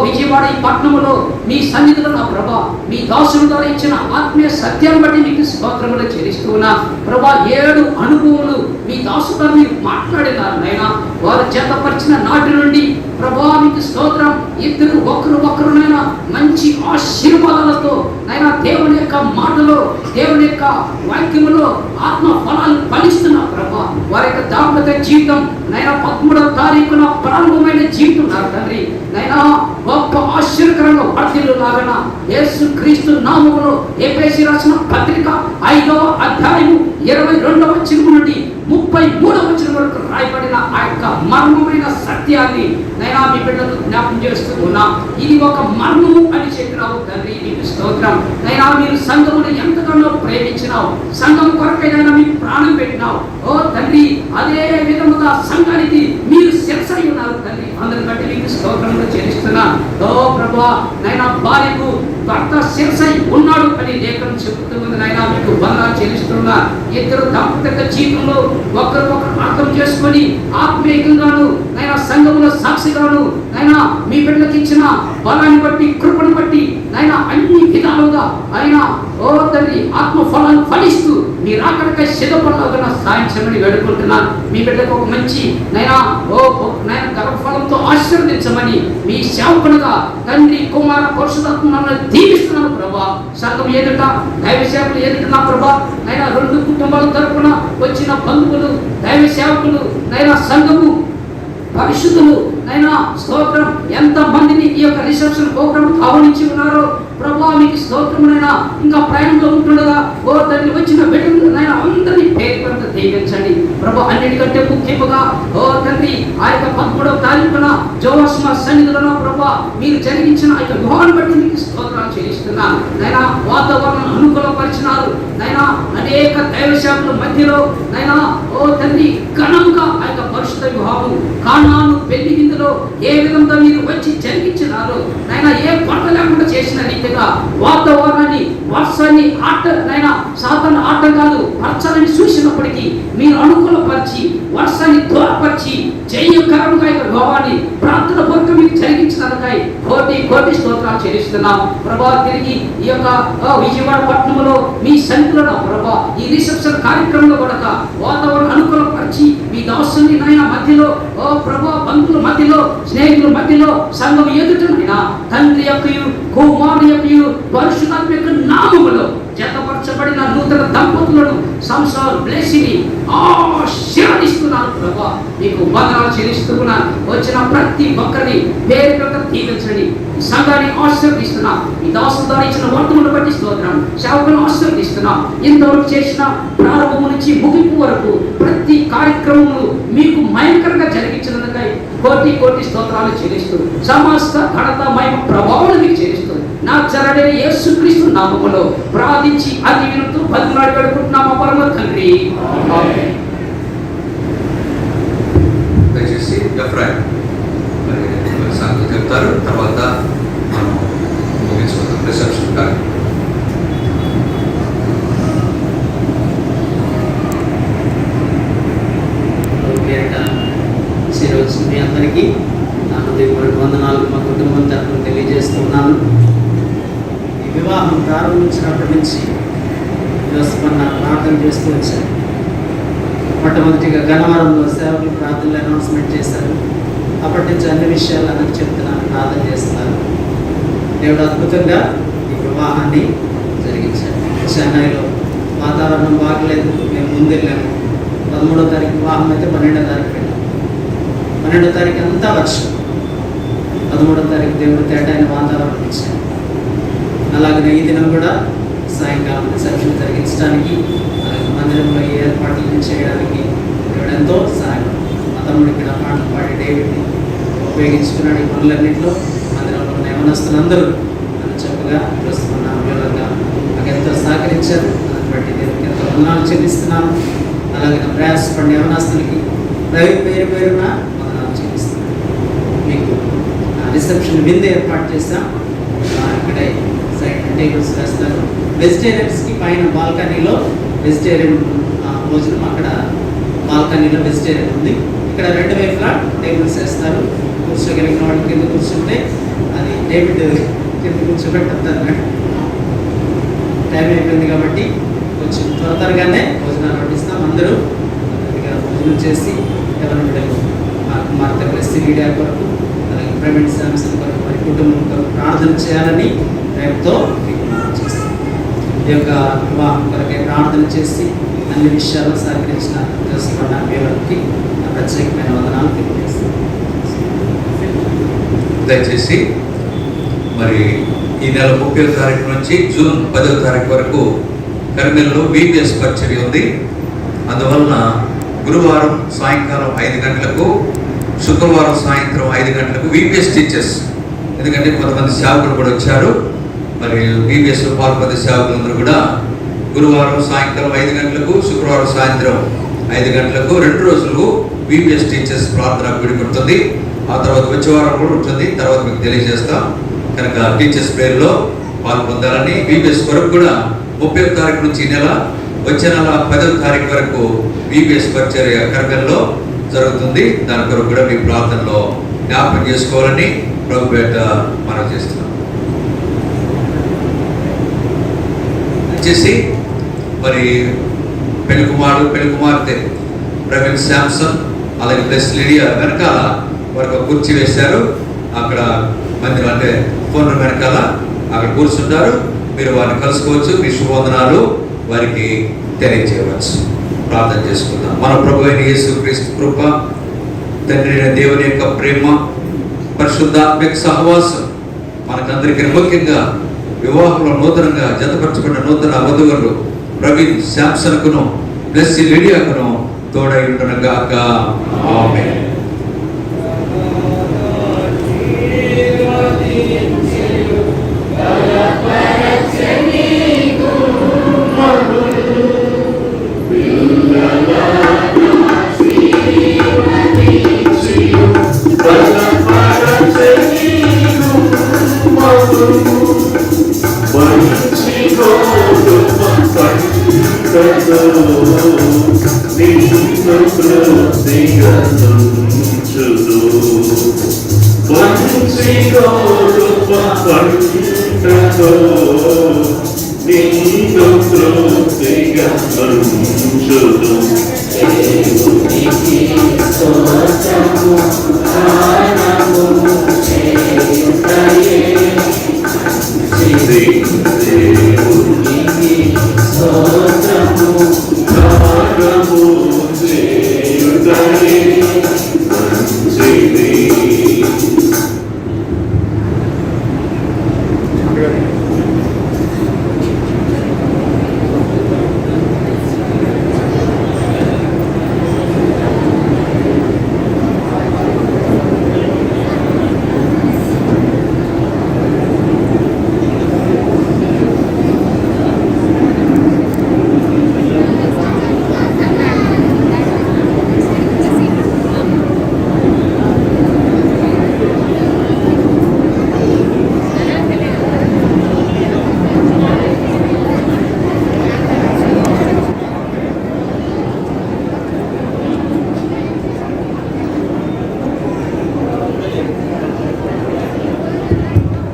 S5: విజయవాడ ఈ పట్టణములో మీ సన్నిధిలో నా ప్రభా మీ దాసుల ద్వారా ఇచ్చిన ఆత్మీయ సత్యాన్ని బట్టి మీకు స్తోత్రములు చెల్లిస్తున్నా ప్రభా. 7 అనుభవములు మీ దాసులతో మీరు మాట్లాడినారు నాయన. వారు చేతపరిచిన నాటి నుండి ప్రభా మీకు స్తోత్రం. ఇద్దరు ఒకరునైనా మంచి ఆశీర్వాదాలతో నైనా దేవుని యొక్క మాటలో దేవుని యొక్క వాక్యములో ఆత్మ ఫలాలు ఫలిస్తున్నా ప్రభా. వారి యొక్క దాంపత్య జీవితం నైనా 13వ తారీఖున ప్రారంభమైన జీవితం నా తండ్రి నైనా గొప్ప ఆశ్చర్యకరంగా వర్ధిల్లు లాగన యేసు క్రీస్తు నామములో ఎఫెసీ రాసిన పత్రిక 5వ అధ్యాయము 22వ వచనం నుండి 33వ వచనం వరకు రాయబడిన ఆ యొక్క మర్మమైన సత్యాన్ని నైనా మీ బిడ్డలకు జ్ఞాపకం చేస్తూ ఉన్నా. ఇది ఒక మర్మము అని చెప్పినావు తండ్రి, మీకు స్తోత్రం. నైనా మీరు సంఘమును ఎంతగానో ప్రేమించినావు, సంఘం కొరకైనా మీకు ప్రాణం పెట్టినావు ఓ తండ్రి. అదే విధముగా సంఘానికి మీరు శిరసై ఉన్నారు తండ్రి. అందరిని బట్టి మీకు స్తోత్రములు చెల్లిస్తున్నా. ఓ ప్రభా నైనా భార్యకు భర్త శిరసై ఉన్నాడు అని లేఖనం చెబుతూ ఉంది నైనా, మీకు వందనాలు చెల్లిస్తున్నా. ఇద్దరు దాంపత్య జీవితంలో ఒకరికొకరు అర్థం చేసుకొని ఆత్మీయంగాను నైనా సంఘములో సాక్షిగాను నైనా మీ బిడ్డలకు ఇచ్చిన బలాన్ని బట్టి కృపను బట్టి నైనా అన్ని విధాలుగా అయినా ఓ తండ్రి ఆత్మ ఫలాలు ఫలిస్తూ మీరు అక్కడికి సిద్ధపడలాగా సాయం చేయమని వేడుకుంటున్నాను. మీ బిడ్డకు ఒక మంచి నైనా నైనా గర్భఫలంతో ఆశీర్వదించమని మీ సేవకులుగా తండ్రి కుమార పరిశుద్ధాత్మను దీవిస్తున్నాను ప్రభా. సంఘం ఎదుట దైవ సేవకులు ఎదుట నా ప్రభా నైనా 2 కుటుంబాల తరపున వచ్చిన బంధువులు దైవ సేవకులు నైనా సంఘము పరిశుద్ధులు నైనా స్తోత్రం ఎంత మందిని ఈ యొక్క రిసెప్షన్ ప్రోగ్రామ్ ఆహ్వానించి ఉన్నారో ప్రభా మీకు స్తోత్రమునైనా. ఇంకా ప్రయాణంలో ఉంటుండగా ఓ తండ్రి వచ్చిన బిడ్డలు నైనా అందరినీ పేరు దీవించండి ప్రభా. అన్నిటికంటే ముఖ్యముగా ఓ తండ్రి ఆ యొక్క 13వ తారీఖున జోస్మా సన్నిధిలో ప్రభా మీరు జరిగించిన ఆ యొక్క వివాహాన్ని బట్టి మీకు స్తోత్రాలు చెల్లిస్తున్నా నైనా. వాతావరణం అనుకూలపరిచినారు నైనా. అనేక దైవ సేవకుల మధ్యలో నైనా ఓ తండ్రి ఘనంగా ఆ యొక్క పరిశుద్ధ వివాహం కానాను పెళ్లి విందులో ఏ విధంగా మీరు వచ్చి జరిగించినారో నైనా, ఏ పంట లేకుండా చేసిన రీతిగా వాతావరణాన్ని వర్షాన్ని నైనా సాధారణ ఆటంకాలు పరచాలని చూసినప్పటికీ మీరు అనుకూలపరిచి వర్షాన్ని దూరపరిచి జయకరంగా యొక్క వివాహాన్ని ప్రార్థన పూర్వక మీరు జరిగించినందుకై కోటి కోటి స్తోత్రాలు చెల్లిస్తున్నాం ప్రభా. తిరిగి ఈ యొక్క విజయవాడ పట్టణంలో మీ సన్నిధిలో ప్రభా ఈ రిసెప్షన్ కార్యక్రమంలో కూడా వాతావరణం అనుకూలపరిచి మీ దాసుని నాయన మధ్యలో ఓ ప్రభా బంధువుల మధ్యలో స్నేహితుల మధ్యలో సంఘం ఎదుటనైనా తండ్రి యొక్కయు కుమారుని యొక్కయు పరిశుద్ధాత్మ యొక్క నామములో జతపరచబడిన నూతన దంపతులను సంసార బ్లెస్సింగ్ ఆశీర్వదిస్తున్నాను ప్రభా. మీకు వందనాలు చెల్లిస్తున్నాను. వచ్చిన ప్రతి ఒక్కరిని పేరు పేరుగా దీవించండి. సంఘాన్ని ఆశీర్వదిస్తున్నా. ఈ దాసు ద్వారా ఇచ్చిన వర్తమును బట్టి స్తోత్రం. సేవకులను ఆశీర్వదిస్తున్నా. ఇంతవరకు చేసిన ప్రారంభం నుంచి ముగింపు వరకు ప్రతి కార్యక్రమము మీకు మయంకరంగా జరిగించినందుకై కోటి కోటి స్తోత్రాలు చెల్లిస్తూ సమస్త ఘనత మహిమ ప్రభావం మీకు చెల్లిస్తూ నజరేయుడైన యేసుక్రీస్తు నామములో ప్రార్థించి అతి వినుతూ బతిమాలి వేడుకుంటున్నాము పరమ తండ్రి. ఆమేన్.
S1: దయచేసి ఎఫ్రాయిం మరి
S3: చెప్తారు. తర్వాత మనం ముగించుకుందాం రిసెప్షన్ కార్యక్రమం.
S6: ఈరోజు మీ అందరికీ నా హృదయపూర్వక వందనాలు మా కుటుంబం తరఫున తెలియజేస్తున్నాను. ఈ వివాహం ప్రారంభించినప్పటి నుంచి ఈరోజుపన్న ప్రార్థన చేస్తూ వచ్చాను. మొట్టమొదటిగా గన్నవరంలో సేవకులు ప్రార్థనలు అనౌన్స్మెంట్ చేశారు. అప్పటి నుంచి అన్ని విషయాలు నాకు చెప్తున్నాను, ప్రార్థన చేస్తున్నారు. దేవుడు అద్భుతంగా ఈ వివాహాన్ని జరిగించాడు. చెన్నైలో వాతావరణం బాగలేదు, మేము ముందెళ్ళాము. 13వ తారీఖు వివాహం అయితే 12వ తారీఖు వెళ్ళాము. 12వ తారీఖు అంతా వర్షం, 13వ తారీఖు దేవుడు తేటైన వాతావరణం ఇచ్చాడు. అలాగనే ఈ దినం కూడా సాయంకాలం రిసెప్షన్ జరిగించడానికి, అలాగే మందిరంలో ఈ ఏర్పాట్లు చేయడానికి దేవుడు ఎంతో సహాయం. మా తమ్ముడు ఇక్కడ పాటలు పాడి డేవిడ్ని ఉపయోగించుకున్నాడు. ఈ పనులన్నింటిలో మందిరంలో ఉన్న యవనస్తులందరూ నన్ను చక్కగా చూస్తున్న వివరంగా నాకు ఎంతో సహకరించారు. దాన్ని బట్టి దేవుడికి ఎంతో వందనాలు చెల్లిస్తున్నాను. అలాగే నా ప్రయాసపడిన యవనస్తులకి పేరు పేరున వందనాలు చెల్లిస్తున్నాను. మీకు రిసెప్షన్ విందు ఏర్పాటు చేస్తాం. ఇక్కడే సైడ్ టేబుల్స్ వేస్తారు. వెజిటేరియన్స్కి పైన బాల్కనీలో వెజిటేరియన్ భోజనం, అక్కడ బాల్కనీలో వెజిటేరియన్ ఉంది. ఇక్కడ 2 వైపులా టేబుల్స్ వేస్తారు. కూర్చోగలిగిన వాడికి కింద కూర్చుంటే అది డేవిడ్ కింద కూర్చోబెట్టారు. టైం అయిపోయింది కాబట్టి కొంచెం త్వరగానే భోజనాలు వడ్డిస్తాం. అందరూ భోజనం చేసి ఎవరి బిడ్డలు మా కుమార్తె ప్రెస్ మీడియా కొరకు, అలాగే ప్రైవేట్ శాంసన్ కొరకు, మరి కుటుంబం కొరకు ప్రార్థన చేయాలని రేపుతో చేస్తాం. ఈ యొక్క వివాహం కొరకే ప్రార్థన చేసి అన్ని విషయాలు సహకరించిన తెలుసుకున్న వీళ్ళకి ప్రత్యేకమైన వందనాలు తెలియజేస్తాం.
S3: దయచేసి మరి ఈ నెల 30వ తారీఖు నుంచి జూన్ 10వ తారీఖు వరకు కర్నూలులో VBS పరిచర్య ఉంది. అందువలన గురువారం సాయంకాలం 5 గంటలకు, శుక్రవారం సాయంత్రం 5 గంటలకు VBS టీచర్స్, ఎందుకంటే కొంతమంది సేవకులు కూడా వచ్చారు. మరి VBSలో పాల్పొందే సేవకులందరూ కూడా గురువారం సాయంకాలం 5 గంటలకు, శుక్రవారం సాయంత్రం 5 గంటలకు 2 రోజులు VBS టీచర్స్ ప్రార్థన గుడి ఉంటుంది. ఆ తర్వాత వచ్చే వారం కూడా ఉంటుంది. తర్వాత మీకు తెలియజేస్తాం. కనుక టీచర్స్ పేరులో పాల్పొందాలని VBS కొరకు కూడా 30వ తారీఖు నుంచి ఈ నెల, వచ్చే నెల 10వ తారీఖు వరకు VBS పరిచర్య కర్నూలులో జరుగుతుంది. దాని కొరకు కూడా మీ ప్రార్థనలో జ్ఞాపకం చేసుకోవాలని ప్రభుపేట మనం చేస్తున్నాం. వచ్చేసి మరి పెళ్లి కుమారుడు పెళ్లి కుమార్తె ప్రవీణ్ శాంసన్, అలాగే ప్లస్ లిడియా వెనకాల వారికి ఒక కుర్చీ వేశారు. అక్కడ మందిరం అంటే ఫోన్ వెనకాల అక్కడ కూర్చుంటారు. మీరు వారిని కలుసుకోవచ్చు. మీ శుభవందనాలు వారికి తెలియజేయవచ్చు. ప్రార్థన చేసుకుందాం. మన ప్రభు అయిన యేసుక్రీస్తు కృప, తండ్రి అయిన దేవుని యొక్క ప్రేమ, పరిశుద్ధాత్మిక సహవాసం మనకందరికీ, ముఖ్యంగా వివాహంలో నూతనంగా జతపరచబడిన నూతన వధువులు ప్రవీణ్ శాంసన్కును ప్లస్ లిడియాకును తోడై ఉండునుగాక. ఆమేన్.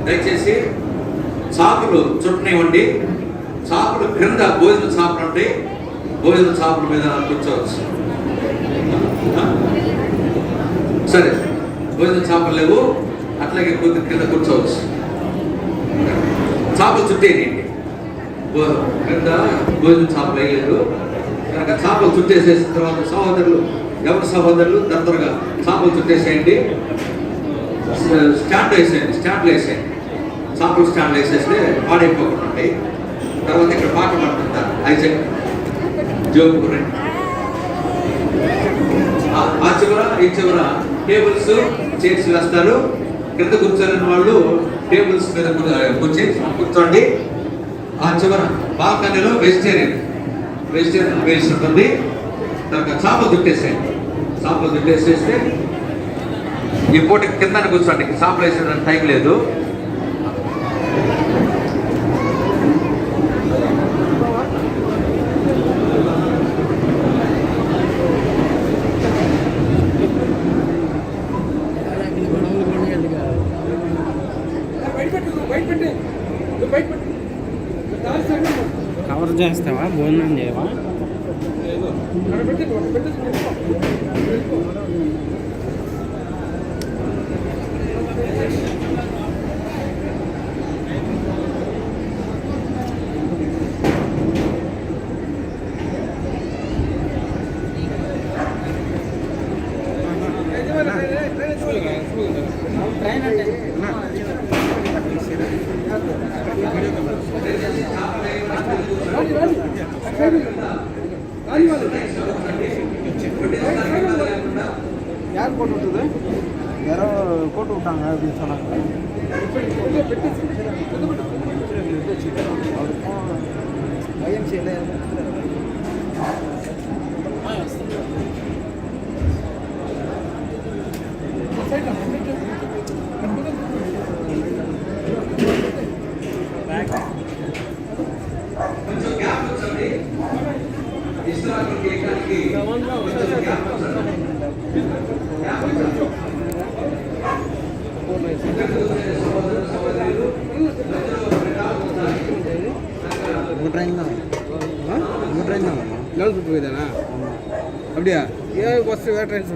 S3: దయచేసి చాపలు చుట్టనివ్వండి. చాపలు క్రింద భోజన చాపలు ఉంటాయి, భోజన చాపల మీద కూర్చోవచ్చు. సరే, భోజన చేపలు లేవు, అట్లాగే కొద్ది కింద కూర్చోవచ్చు. చేపలు చుట్టేయండి. క్రింద భోజన చేపలు వేయలేదు కనుక చేపలు చుట్టేసేసిన తర్వాత సహోదరులు, ఎవరి సహోదరులు త్వరగా చేపలు చుట్టేసేయండి. స్టాండ్లు వేసేయండి. చేపలు స్టాండ్లు వేసేస్తే పాడైపోకుండా ఉంటాయి. తర్వాత ఇక్కడ పాట పడుతుంటారు. ఐజక్ జోబు రండి. ఆ చివర ఈ చివర టేబుల్స్ చైర్స్ వేస్తారు. కింద కూర్చొని వాళ్ళు టేబుల్స్ మీద కూర్చోండి. ఆ చివర బాల్కనీలో వెజిటేరియన్ వేసి ఉంటుంది. తర్వాత చేపలు చుట్టేసేయండి. చేపలు చుట్టేసేస్తే ఈ పూట కింద కూర్చోండి. చేపలు వేసేదానికి టైం లేదు.
S7: కవర్ చేస్తావా? భోజనం చేయవా?
S6: ట్రైన్ అంటే
S7: ಯಾರು ಕೊಟ್ಟು ಹುಟ್ಟುದು? ಯಾರೋ ಕೊಟ್ಟು ಹುಟ್ಟಾಂಗ ಅದು ಚೆನ್ನಾಗಿ ಐಎಂಸಿ ಎಲ್ಲ
S3: కొంచెం గ్యాప్ వచ్చండి. ఇస్రాకు కేకానికి కొంచెం గ్యాప్ వచ్చండి.
S7: ట్రైన్ தான் அப்படியா? ஏன் பஸ் வேறு ட்ரெயின்ஸ்